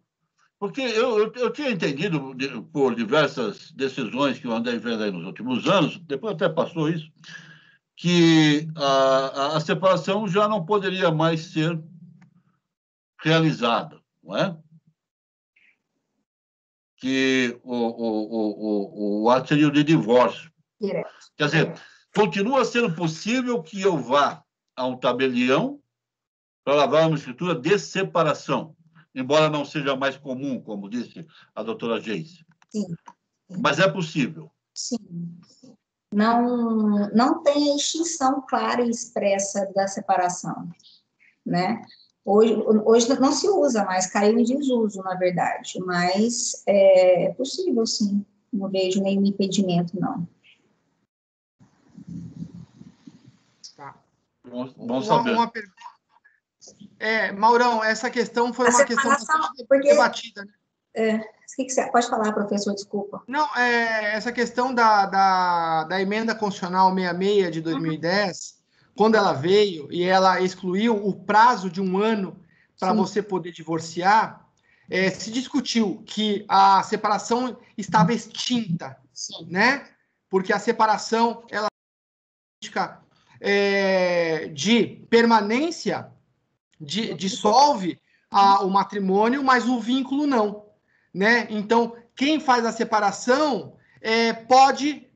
porque eu tinha entendido por diversas decisões que eu andei vendo aí nos últimos anos, depois até passou isso, que a separação já não poderia mais ser realizada, não é? Que o ato seria o de divórcio. Direto. Quer dizer, continua sendo possível que eu vá a um tabelião para lavrar uma escritura de separação, embora não seja mais comum, como disse a doutora Geice. Sim. Mas é possível. Sim. Não tem a extinção clara e expressa da separação, né? Hoje não se usa mais, caiu em desuso, na verdade, mas é possível, sim. Não vejo nenhum impedimento, não. Tá. Bom saber. Uma pergunta. Maurão, essa questão foi uma questão bastante debatida, né? O que você pode falar, professor? Desculpa. Não, essa questão da emenda constitucional 66 de 2010, quando ela veio e ela excluiu o prazo de 1 ano para você poder divorciar, se discutiu que a separação estava extinta, né? Porque a separação ela de permanência dissolve o matrimônio, mas o vínculo não, né? Então, quem faz a separação pode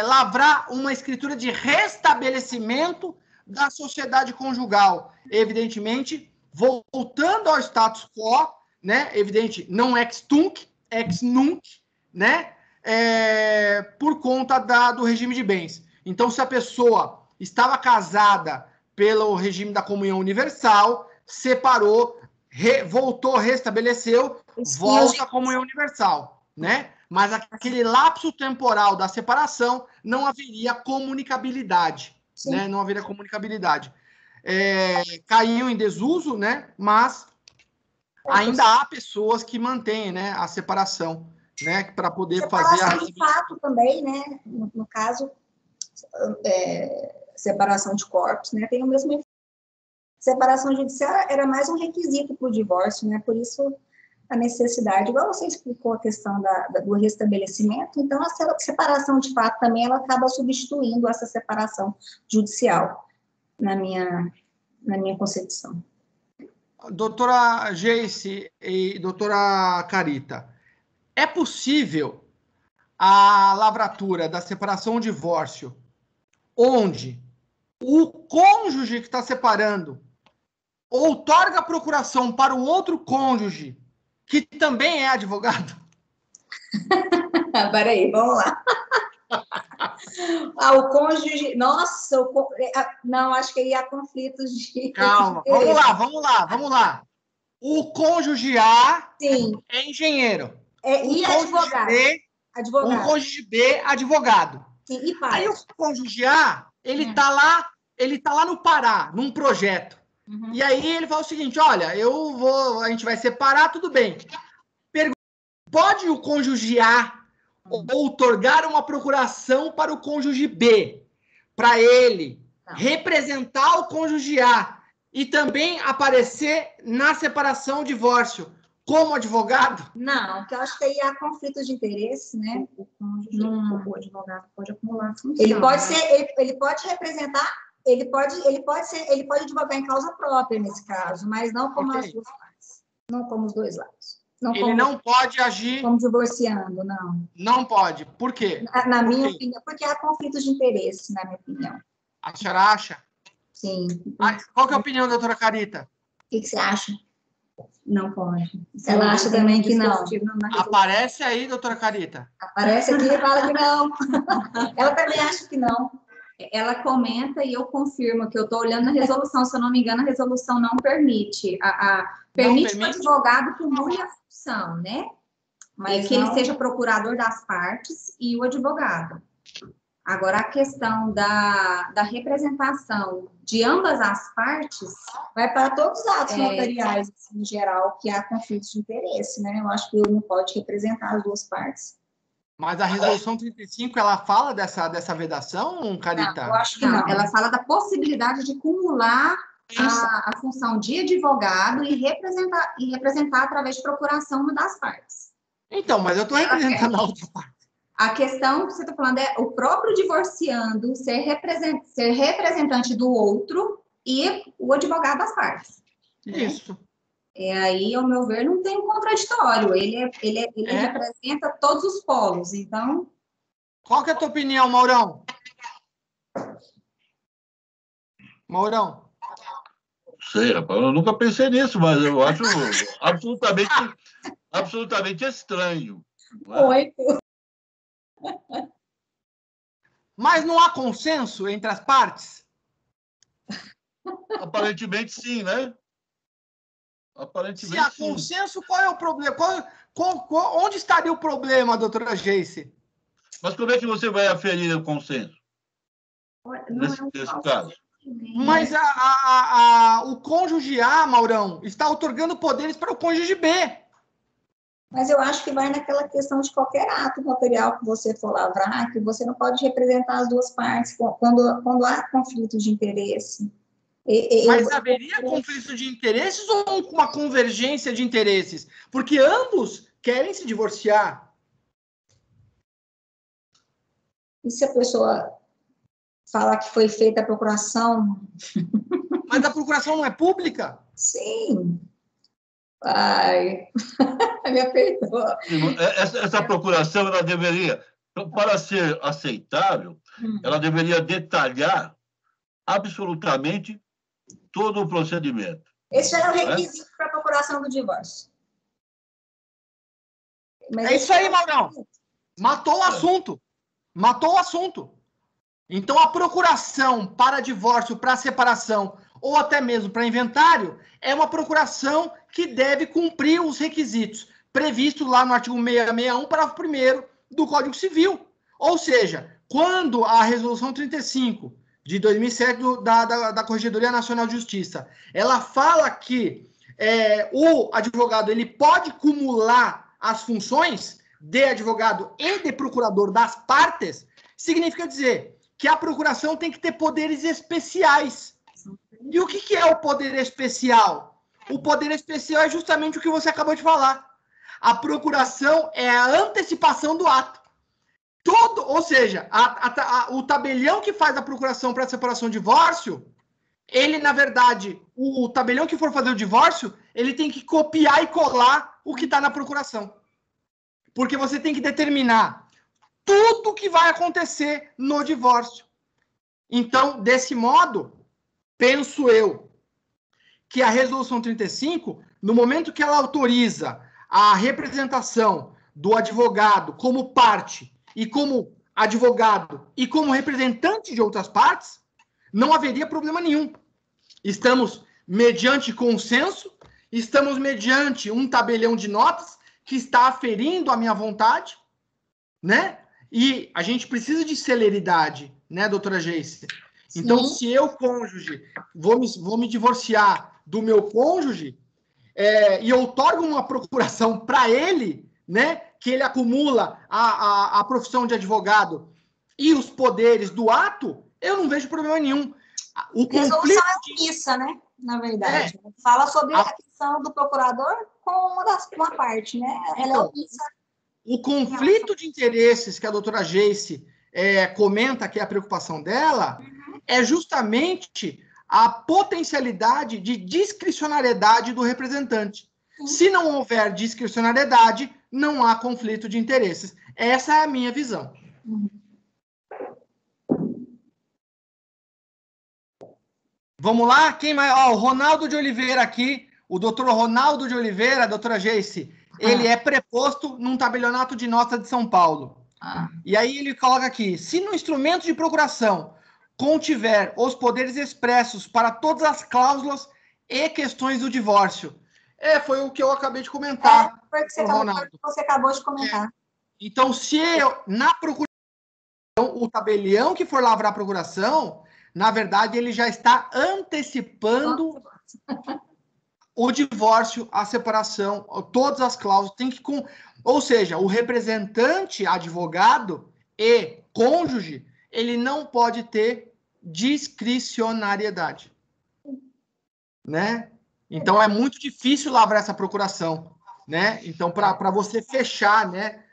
lavrar uma escritura de restabelecimento da sociedade conjugal, evidentemente, voltando ao status quo, né? Evidente, não ex tunc, ex nunc, né? Por conta do regime de bens. Então, se a pessoa estava casada pelo regime da comunhão universal, separou, voltou, restabeleceu, volta à comunhão universal, né? Mas aquele lapso temporal da separação não haveria comunicabilidade, né? Não haveria comunicabilidade. Caiu em desuso, né? Mas ainda há pessoas que mantêm, né, a separação, né, para poder fazer a de fato também, né? No caso, separação de corpos, né? Tem o mesmo. Separação judicial era mais um requisito para o divórcio, né? Por isso a necessidade, igual você explicou a questão do restabelecimento, então a separação de fato também ela acaba substituindo essa separação judicial, na minha concepção. Doutora Geice e doutora Carita, é possível a lavratura da separação ou divórcio onde o cônjuge que está separando outorga a procuração para o outro cônjuge que também é advogado? Peraí, vamos lá. O cônjuge... Nossa, não, acho que aí há conflitos de... Calma, vamos lá. O cônjuge A é engenheiro. E advogado. O cônjuge B, advogado. Sim, e pai. Aí o cônjuge A, ele tá lá no Pará, num projeto. E aí ele fala o seguinte, olha, a gente vai separar, tudo bem. Pode o cônjuge A outorgar uma procuração para o cônjuge B, para ele representar o cônjuge A e também aparecer na separação, divórcio, como advogado? Não, porque eu acho que aí há conflitos de interesse, né? O advogado pode acumular função. Ele pode representar, ele pode advogar em causa própria nesse caso, mas não como as duas partes, não como os dois lados. Não pode agir como divorciando, não. Não pode. Por quê? Na minha opinião, porque há conflitos de interesse, na minha opinião. A senhora acha? Sim. Qual que é a opinião da doutora Carita? O que você acha? Não pode. Ela acha também que não. Aparece aí, doutora Carita. Aparece aqui e fala que não. Ela também acha que não. Ela comenta e eu confirmo que eu estou olhando na resolução, se eu não me engano, a resolução não permite. Permite que o advogado cumule a função, né? Mas que ele seja procurador das partes e o advogado. Agora, a questão da representação de ambas as partes... Vai para todos os atos notariais, assim, em geral, que há conflitos de interesse, né? Eu acho que ele não pode representar as duas partes. Mas a resolução 35, ela fala dessa vedação, Carita? Não, eu acho que não. Ela fala da possibilidade de cumular a função de advogado e representar através de procuração uma das partes. Então, mas eu estou representando a outra parte. A questão que você está falando é o próprio divorciando ser representante do outro e o advogado das partes. Isso. Aí, ao meu ver, não tem um contraditório. Ele representa todos os polos, então... Qual que é a tua opinião, Maurão? Maurão? Sei, rapaz, eu nunca pensei nisso, mas eu acho absolutamente estranho. Muito. Mas não há consenso entre as partes? Aparentemente, sim, né? Aparentemente, se há sim. consenso, qual é o problema? Onde estaria o problema, doutora Geice? Mas como é que você vai aferir o consenso nesse caso? Mas o cônjuge A, Maurão, está otorgando poderes para o cônjuge B. Mas eu acho que vai naquela questão de qualquer ato notarial que você for lavrar, que você não pode representar as duas partes quando há conflito de interesse. Mas haveria conflito de interesses ou uma convergência de interesses? Porque ambos querem se divorciar. E se a pessoa falar que foi feita a procuração? Mas a procuração não é pública? Sim. Ai, me apertou. Essa procuração, ela deveria, para ser aceitável, ela deveria detalhar absolutamente todo o procedimento. Esse era o requisito para a procuração do divórcio. Mas é isso aí, Maurão. Matou o assunto. Matou o assunto. Então, a procuração para divórcio, para separação, ou até mesmo para inventário, é uma procuração que deve cumprir os requisitos previstos lá no artigo 661, parágrafo 1º do Código Civil. Ou seja, quando a Resolução 35 de 2007 da Corregedoria Nacional de Justiça, ela fala que o advogado ele pode cumular as funções de advogado e de procurador das partes, significa dizer que a procuração tem que ter poderes especiais. E o que é o poder especial? O poder especial é justamente o que você acabou de falar. A procuração é a antecipação do ato. Ou seja, o tabelião que faz a procuração para separação e divórcio, ele, na verdade, o tabelião que for fazer o divórcio, ele tem que copiar e colar o que está na procuração. Porque você tem que determinar tudo o que vai acontecer no divórcio. Então, desse modo, penso eu que a Resolução 35, no momento que ela autoriza a representação do advogado como parte e como advogado e como representante de outras partes, não haveria problema nenhum. Estamos mediante consenso, estamos mediante um tabelião de notas que está aferindo a minha vontade, né? E a gente precisa de celeridade, né, doutora Geice? Então, se eu, cônjuge, vou me divorciar do meu cônjuge e eu outorgo uma procuração para ele, né, que ele acumula a profissão de advogado e os poderes do ato, eu não vejo problema nenhum. O resolução é omissa, né? Na verdade. Fala sobre a questão do procurador com uma parte, né? Ela é omissa. O conflito de interesses que a doutora Geice comenta que é a preocupação dela é justamente a potencialidade de discricionariedade do representante. Se não houver discricionariedade, não há conflito de interesses. Essa é a minha visão. Vamos lá? Quem mais? O Ronaldo de Oliveira aqui, o doutor Ronaldo de Oliveira, doutora Geice, ele é preposto num tabelionato de nota de São Paulo. E aí ele coloca aqui, se no instrumento de procuração contiver os poderes expressos para todas as cláusulas e questões do divórcio. Foi o que eu acabei de comentar. Foi o que você acabou de comentar. Então, se eu, na procuração, o tabelião que for lavrar a procuração, na verdade, ele já está antecipando o divórcio, a separação, todas as cláusulas, tem que... Ou seja, o representante, advogado e cônjuge, ele não pode ter discricionariedade, né? Então, é muito difícil lavrar essa procuração, né? Então, para você fechar, né,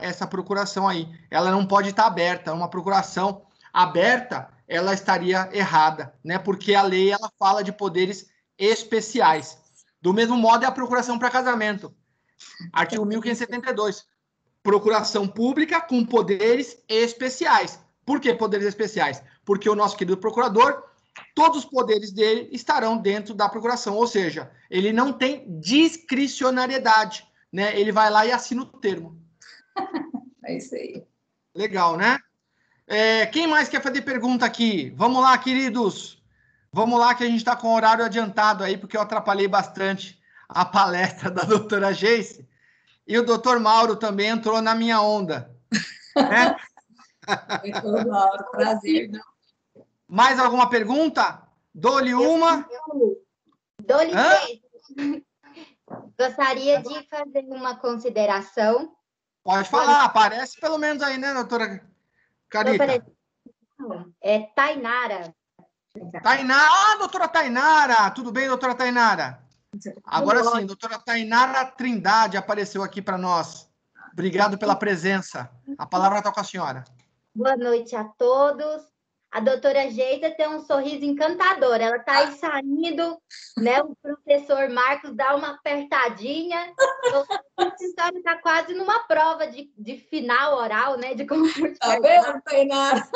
essa procuração aí, ela não pode estar aberta. Uma procuração aberta, ela estaria errada, né? Porque a lei, ela fala de poderes especiais. Do mesmo modo, é a procuração para casamento. Artigo 1572. Procuração pública com poderes especiais. Por que poderes especiais? Porque o nosso querido procurador, todos os poderes dele estarão dentro da procuração, ou seja, ele não tem discricionariedade, né? Ele vai lá e assina o termo. É isso aí. Legal, né? Quem mais quer fazer pergunta aqui? Vamos lá, queridos. Vamos lá, que a gente está com o horário adiantado aí, porque eu atrapalhei bastante a palestra da doutora Geice. E o doutor Mauro também entrou na minha onda. Né? Doutor Mauro, prazer. Mais alguma pergunta? Dou-lhe uma. Dou licença. Gostaria de fazer uma consideração. Pode falar, aparece pelo menos aí, né, doutora Carita? Tainara. Doutora Tainara! Tudo bem, doutora Tainara? Agora sim, doutora Tainara Trindade apareceu aqui para nós. Obrigado pela presença. A palavra está com a senhora. Boa noite a todos. A doutora Geisa tem um sorriso encantador. Ela está aí saindo, né? O professor Marcos dá uma apertadinha. Essa história está quase numa prova de final oral, né? De concurso. Tá vendo, Tainara?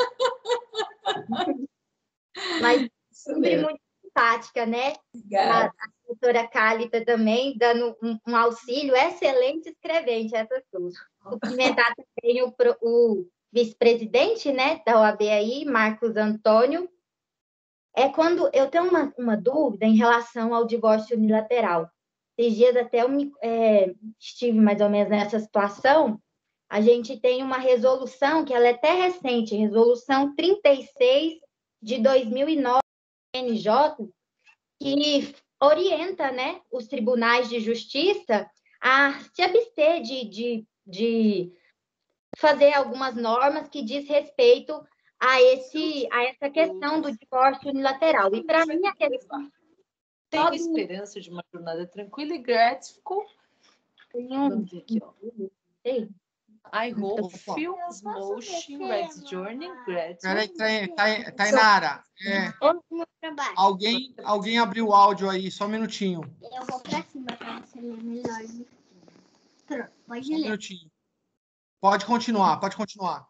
Mas sempre muito simpática, né? Obrigada. A doutora Cálita também, dando um auxílio excelente escrevente a essas coisas. Cumprimentar também o vice-presidente, né, da OAB aí, Marcos Antônio. Quando eu tenho uma dúvida em relação ao divórcio unilateral. Esses dias até eu estive mais ou menos nessa situação. A gente tem uma resolução, que ela é até recente, resolução 36 de 2009, NJ, que orienta, né, os tribunais de justiça a se abster de fazer algumas normas que diz respeito a essa questão do divórcio unilateral. E para mim, a questão... Tenho esperança de uma jornada tranquila e gratificou. Vamos ver aqui, ó. I hope feels motion, red's journey, gratitude. Peraí, Tainara. Alguém abriu o áudio aí, só um minutinho. Eu vou para cima para você ler melhor. Pronto, pode ler. Um minutinho. Pode continuar.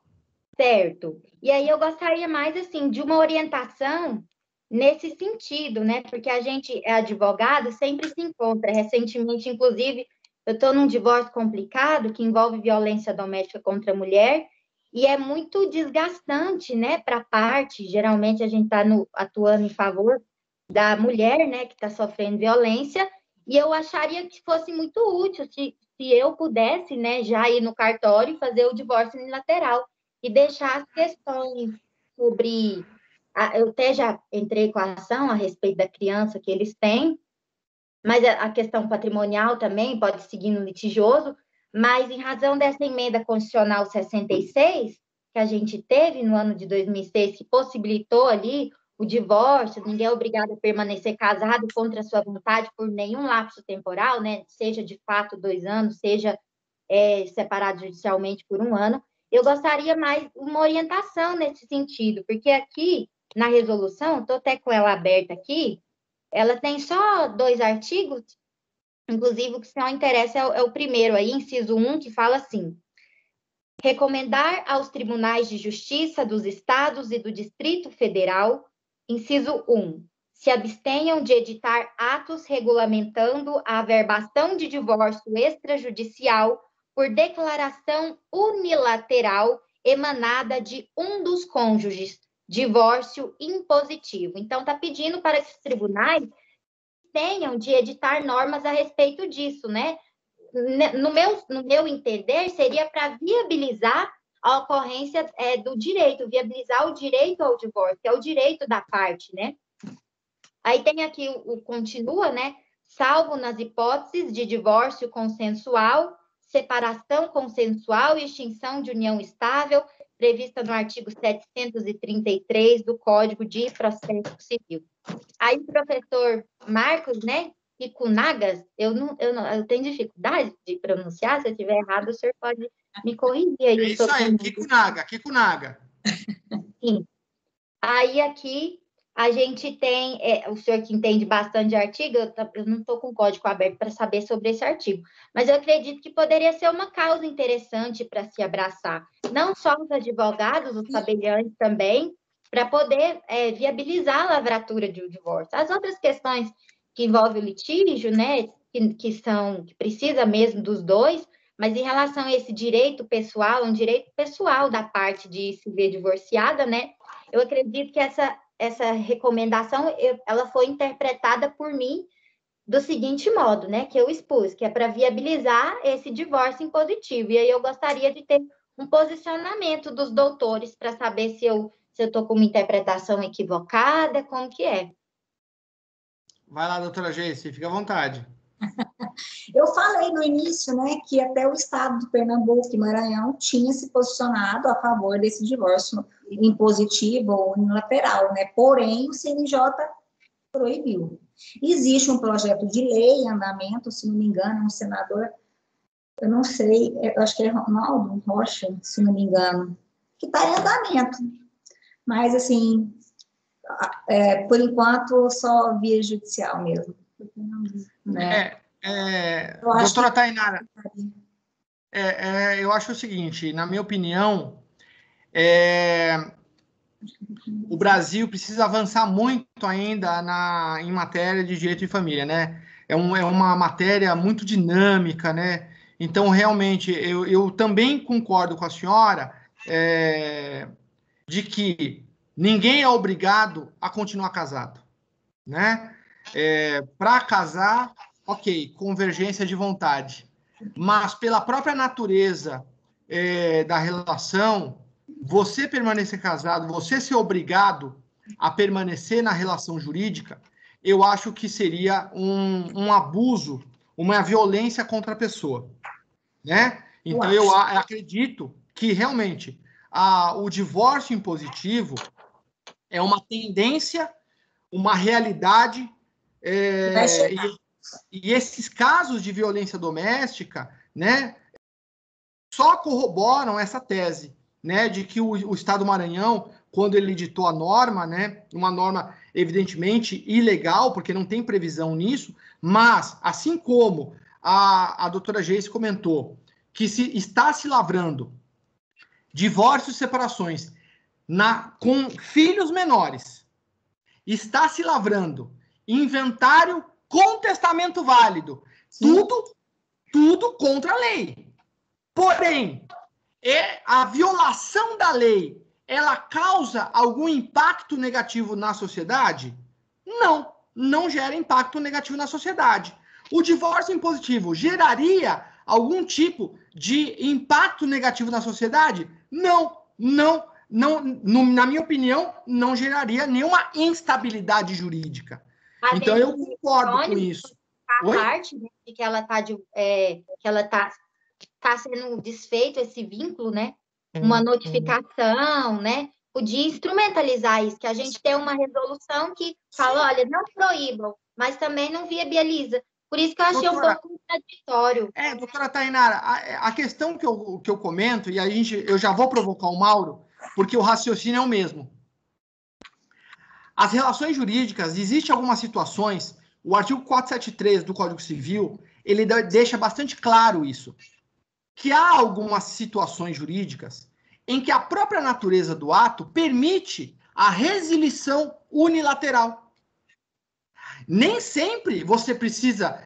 Certo. E aí eu gostaria mais, assim, de uma orientação nesse sentido, né? Porque a gente é advogado, sempre se encontra. Recentemente, inclusive, eu estou num divórcio complicado que envolve violência doméstica contra a mulher e é muito desgastante, né, para a parte. Geralmente a gente está atuando em favor da mulher, né, que está sofrendo violência, e eu acharia que fosse muito útil se eu pudesse, né, já ir no cartório e fazer o divórcio unilateral e deixar as questões sobre... Eu até já entrei com a ação a respeito da criança que eles têm, mas a questão patrimonial também pode seguir no litigioso, mas em razão dessa emenda constitucional 66, que a gente teve no ano de 2006, que possibilitou ali o divórcio, ninguém é obrigado a permanecer casado contra a sua vontade por nenhum lapso temporal, né? Seja de fato 2 anos, seja separado judicialmente por 1 ano. Eu gostaria mais uma orientação nesse sentido, porque aqui na resolução, estou até com ela aberta aqui, ela tem só 2 artigos, inclusive o que só interessa é o primeiro aí, inciso 1, que fala assim: recomendar aos tribunais de justiça dos estados e do Distrito Federal, inciso 1, se abstenham de editar atos regulamentando a averbação de divórcio extrajudicial por declaração unilateral emanada de um dos cônjuges, divórcio impositivo. Então, está pedindo para que os tribunais tenham de editar normas a respeito disso, né? No meu entender, seria para viabilizar a ocorrência do direito, viabilizar o direito ao divórcio, que é o direito da parte, né? Aí tem aqui continua, né? Salvo nas hipóteses de divórcio consensual, separação consensual e extinção de união estável, prevista no artigo 733 do Código de Processo Civil. Aí o professor Marcos, né, Kikunagas, eu tenho dificuldade de pronunciar, se eu estiver errado, o senhor pode me corrigir. Aí, é isso aí, Kikunaga. Sim. Aí aqui a gente tem, o senhor que entende bastante de artigo, eu não estou com o código aberto para saber sobre esse artigo, mas eu acredito que poderia ser uma causa interessante para se abraçar, não só os advogados, os tabeliães também, para poder viabilizar a lavratura de um divórcio. As outras questões que envolvem o litígio, né, que precisa mesmo dos dois, mas em relação a esse direito pessoal, um direito pessoal da parte de se ver divorciada, né, eu acredito que essa recomendação, ela foi interpretada por mim do seguinte modo, né, que eu expus, que é para viabilizar esse divórcio impositivo. E aí eu gostaria de ter um posicionamento dos doutores para saber se eu estou com uma interpretação equivocada, como que é. Vai lá, doutora Geice, fica à vontade. Eu falei no início, né, que até o estado de Pernambuco e Maranhão tinha se posicionado a favor desse divórcio impositivo ou unilateral, né? Porém, o CNJ proibiu. Existe um projeto de lei em andamento, se não me engano, um senador, eu não sei, eu acho que é Ronaldo Rocha, se não me engano, que está em andamento. Mas, assim, por enquanto, só via judicial mesmo. Né? Doutora Tainara, eu acho o seguinte, na minha opinião, o Brasil precisa avançar muito ainda em matéria de direito de família, né? É uma matéria muito dinâmica, né? Então, realmente, eu também concordo com a senhora de que ninguém é obrigado a continuar casado, né? Para casar, ok, convergência de vontade, mas pela própria natureza da relação, você permanecer casado, você ser obrigado a permanecer na relação jurídica, eu acho que seria um abuso, uma violência contra a pessoa, né? Então, eu acredito que, realmente, o divórcio impositivo é uma tendência, uma realidade, e esses casos de violência doméstica, né, só corroboram essa tese, né, de que o Estado do Maranhão, quando ele editou a norma, né, uma norma evidentemente ilegal, porque não tem previsão nisso, mas, assim como a doutora Geice comentou, que está se lavrando divórcios e separações com filhos menores, está se lavrando inventário com testamento válido, tudo contra a lei. Porém, a violação da lei, ela causa algum impacto negativo na sociedade? Não gera impacto negativo na sociedade. O divórcio impositivo geraria algum tipo de impacto negativo na sociedade? Não, na minha opinião, não geraria nenhuma instabilidade jurídica. Então, eu concordo com isso. A parte de que ela está sendo desfeito esse vínculo, né? Uma notificação, né? Podia instrumentalizar isso, que a gente tem uma resolução que fala, olha, não proíbam, mas também não viabiliza. Por isso que eu achei um pouco contraditório. Doutora Tainara, a questão que eu comento, e eu já vou provocar o Mauro, porque o raciocínio é o mesmo. As relações jurídicas, existem algumas situações, o artigo 473 do Código Civil, ele deixa bastante claro isso, que há algumas situações jurídicas em que a própria natureza do ato permite a resilição unilateral. Nem sempre você precisa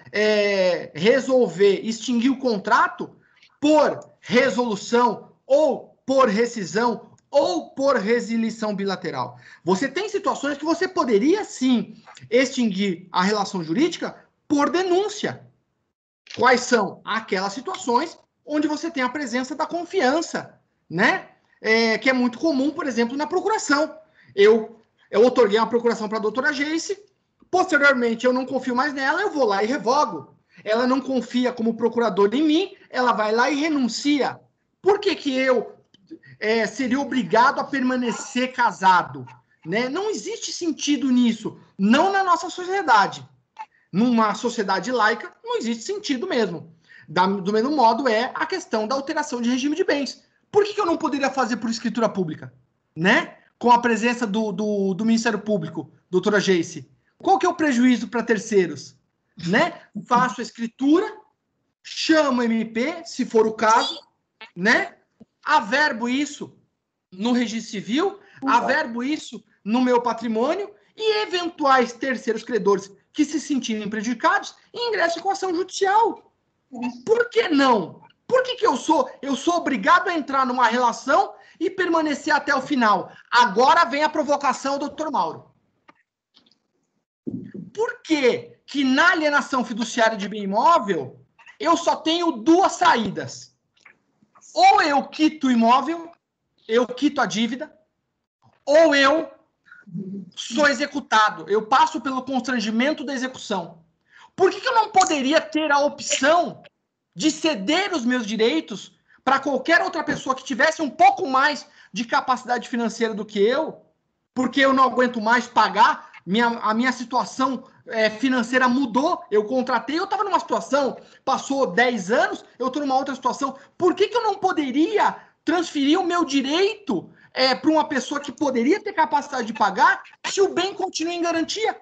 extinguir o contrato por resolução ou por rescisão ou por resilição bilateral. Você tem situações que você poderia, sim, extinguir a relação jurídica por denúncia. Quais são? Aquelas situações onde você tem a presença da confiança, né? Que é muito comum, por exemplo, na procuração. Eu otorguei uma procuração para a doutora Geice, posteriormente eu não confio mais nela, eu vou lá e revogo. Ela não confia como procurador em mim, ela vai lá e renuncia. Por que que eu seria obrigado a permanecer casado? Né? Não existe sentido nisso, não na nossa sociedade. Numa sociedade laica, não existe sentido mesmo. Do mesmo modo é a questão da alteração de regime de bens. Por que eu não poderia fazer por escritura pública? Né? Com a presença do Ministério Público, doutora Geice. Qual que é o prejuízo para terceiros? Né? Faço a escritura, chamo o MP, se for o caso, né? Averbo isso no registro civil, averbo isso no meu patrimônio e eventuais terceiros credores que se sentirem prejudicados ingressam com ação judicial. Por que não? Por que eu sou obrigado a entrar numa relação e permanecer até o final? Agora vem a provocação, doutor Mauro. Por que que na alienação fiduciária de bem imóvel eu só tenho duas saídas? Ou eu quito o imóvel, eu quito a dívida, ou eu sou executado, eu passo pelo constrangimento da execução. Por que eu não poderia ter a opção de ceder os meus direitos para qualquer outra pessoa que tivesse um pouco mais de capacidade financeira do que eu, porque eu não aguento mais pagar, a minha situação financeira mudou, eu contratei, eu estava numa situação, passou 10 anos, eu estou numa outra situação. Por que eu não poderia transferir o meu direito para uma pessoa que poderia ter capacidade de pagar se o bem continua em garantia?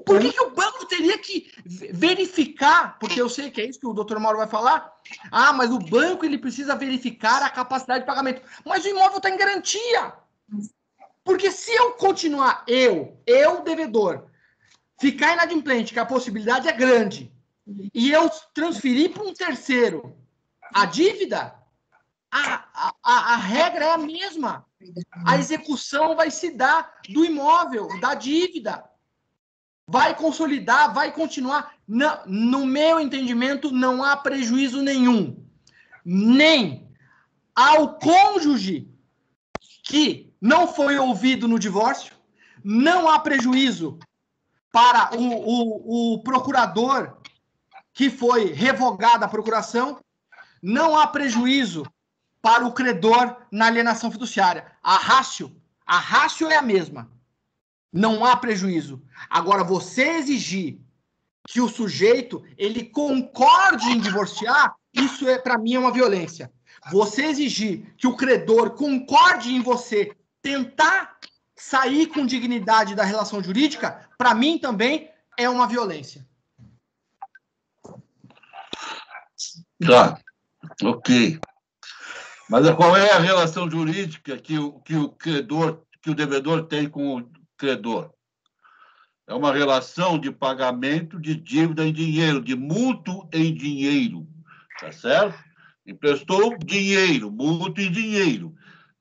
Por que o banco teria que verificar? Porque eu sei que é isso que o doutor Mauro vai falar. Ah, mas o banco ele precisa verificar a capacidade de pagamento. Mas o imóvel está em garantia. Porque se eu continuar, eu devedor, ficar inadimplente, que a possibilidade é grande, e eu transferir para um terceiro a dívida, a regra é a mesma. A execução vai se dar do imóvel, da dívida. Vai consolidar, vai continuar. Não, no meu entendimento, não há prejuízo nenhum. Nem ao cônjuge que não foi ouvido no divórcio, não há prejuízo para o procurador que foi revogada a procuração, não há prejuízo para o credor na alienação fiduciária. A ratio é a mesma. Não há prejuízo. Agora, você exigir que o sujeito ele concorde em divorciar, isso para mim é uma violência. Você exigir que o credor concorde em você tentar sair com dignidade da relação jurídica, para mim também é uma violência. Tá, ok. Mas qual é a relação jurídica que o devedor tem com o credor? É uma relação de pagamento de dívida em dinheiro, de mútuo em dinheiro, tá certo? Emprestou dinheiro, mútuo em dinheiro.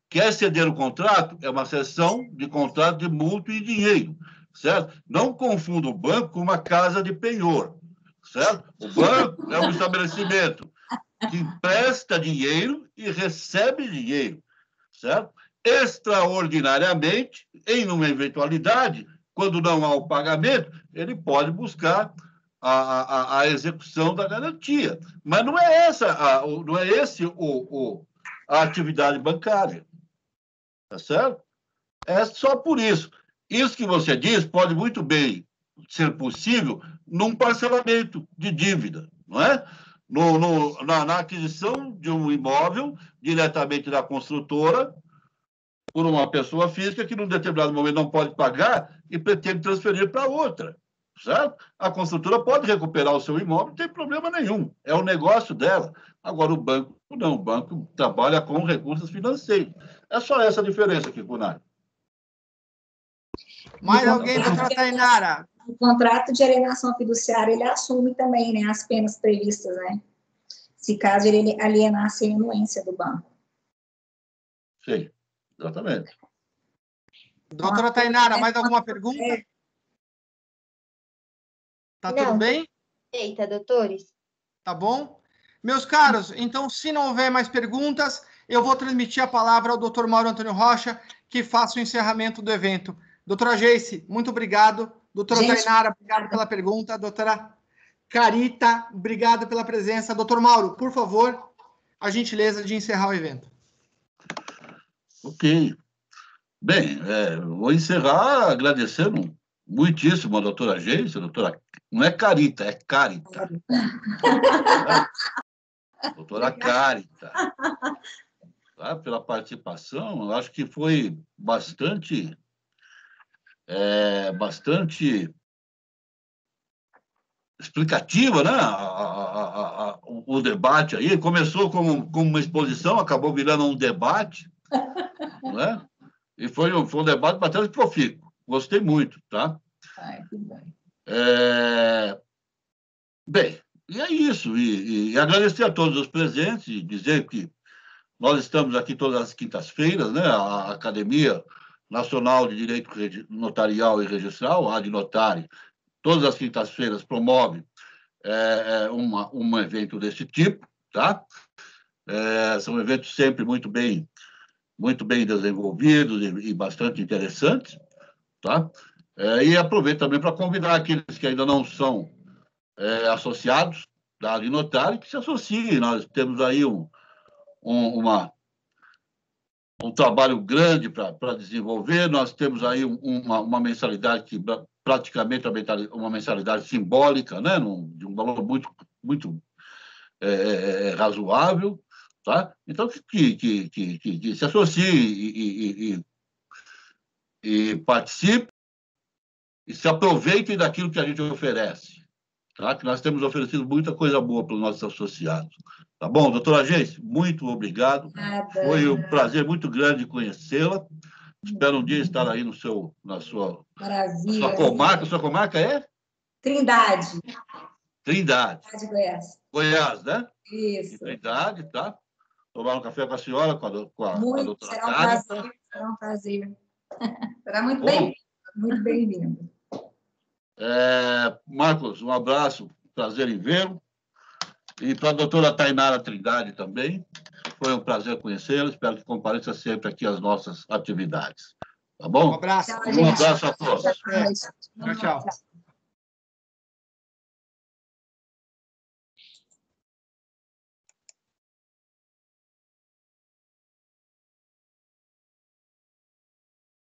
Quer ceder o contrato? É uma cessão de contrato de mútuo em dinheiro, certo? Não confunda o banco com uma casa de penhor, certo? O banco é um estabelecimento que empresta dinheiro e recebe dinheiro, certo? Extraordinariamente, em uma eventualidade, quando não há o pagamento, ele pode buscar a execução da garantia. Mas não é esse a atividade bancária. Tá certo? É só por isso. Isso que você diz pode muito bem ser possível num parcelamento de dívida, não é? Na aquisição de um imóvel diretamente da construtora por uma pessoa física que, num determinado momento, não pode pagar e pretende transferir para outra, certo? A construtora pode recuperar o seu imóvel, não tem problema nenhum. É o negócio dela. Agora, o banco não. O banco trabalha com recursos financeiros. É só essa a diferença aqui, Kunai. Mais alguém, doutora Tainara? O contrato de alienação fiduciária, ele assume também, né, as penas previstas, né? Se caso ele alienasse a anuência do banco. Sim. Exatamente. Doutora Tainara, mais alguma pergunta? Tá tudo bem? Eita, doutores. Tá bom? Meus caros, então, se não houver mais perguntas, eu vou transmitir a palavra ao doutor Mauro Antônio Rocha, que faça o encerramento do evento. Doutora Geice, muito obrigado. Doutora Tainara, obrigado pela pergunta. Doutora Carita, obrigado pela presença. Doutor Mauro, por favor, a gentileza de encerrar o evento. Ok. Bem, vou encerrar agradecendo muitíssimo a doutora Geice, não é Carita, é Carita. Doutora Carita, tá? Pela participação, eu acho que foi bastante explicativa, né? O debate aí começou como uma exposição, acabou virando um debate, não é? E foi um debate bastante profícuo. Gostei muito, tá? Que bom. Bem, e é isso. E agradecer a todos os presentes e dizer que nós estamos aqui todas as quintas-feiras, né? A Academia Nacional de Direito Notarial e Registral, a ADNotari, todas as quintas-feiras promove um evento desse tipo, tá? São eventos sempre muito bem desenvolvidos e bastante interessantes, tá? E aproveito também para convidar aqueles que ainda não são associados da ADNotari que se associem. Nós temos aí um trabalho grande para desenvolver. Nós temos aí uma mensalidade que praticamente uma mensalidade simbólica, né? De um valor muito razoável, tá? Então, que se associe e participe e se aproveitem daquilo que a gente oferece, tá? Que nós temos oferecido muita coisa boa para os nossos associados. Tá bom, doutora Geice? Muito obrigado. Foi um prazer muito grande conhecê-la. Espero um dia estar aí na sua comarca. Sua comarca é? Trindade. Trindade, Goiás. Goiás, né? Isso. Trindade, tá? Tomar um café com a senhora, com a doutora Carita. Será um prazer. Será muito bem-vindo. Muito bem-vindo. Marcos, um abraço. Prazer em vê-lo. E para a doutora Tainara Trindade também. Foi um prazer conhecê-la. Espero que compareça sempre aqui às nossas atividades. Tá bom? Um abraço. Um abraço a todos. Tchau, tchau.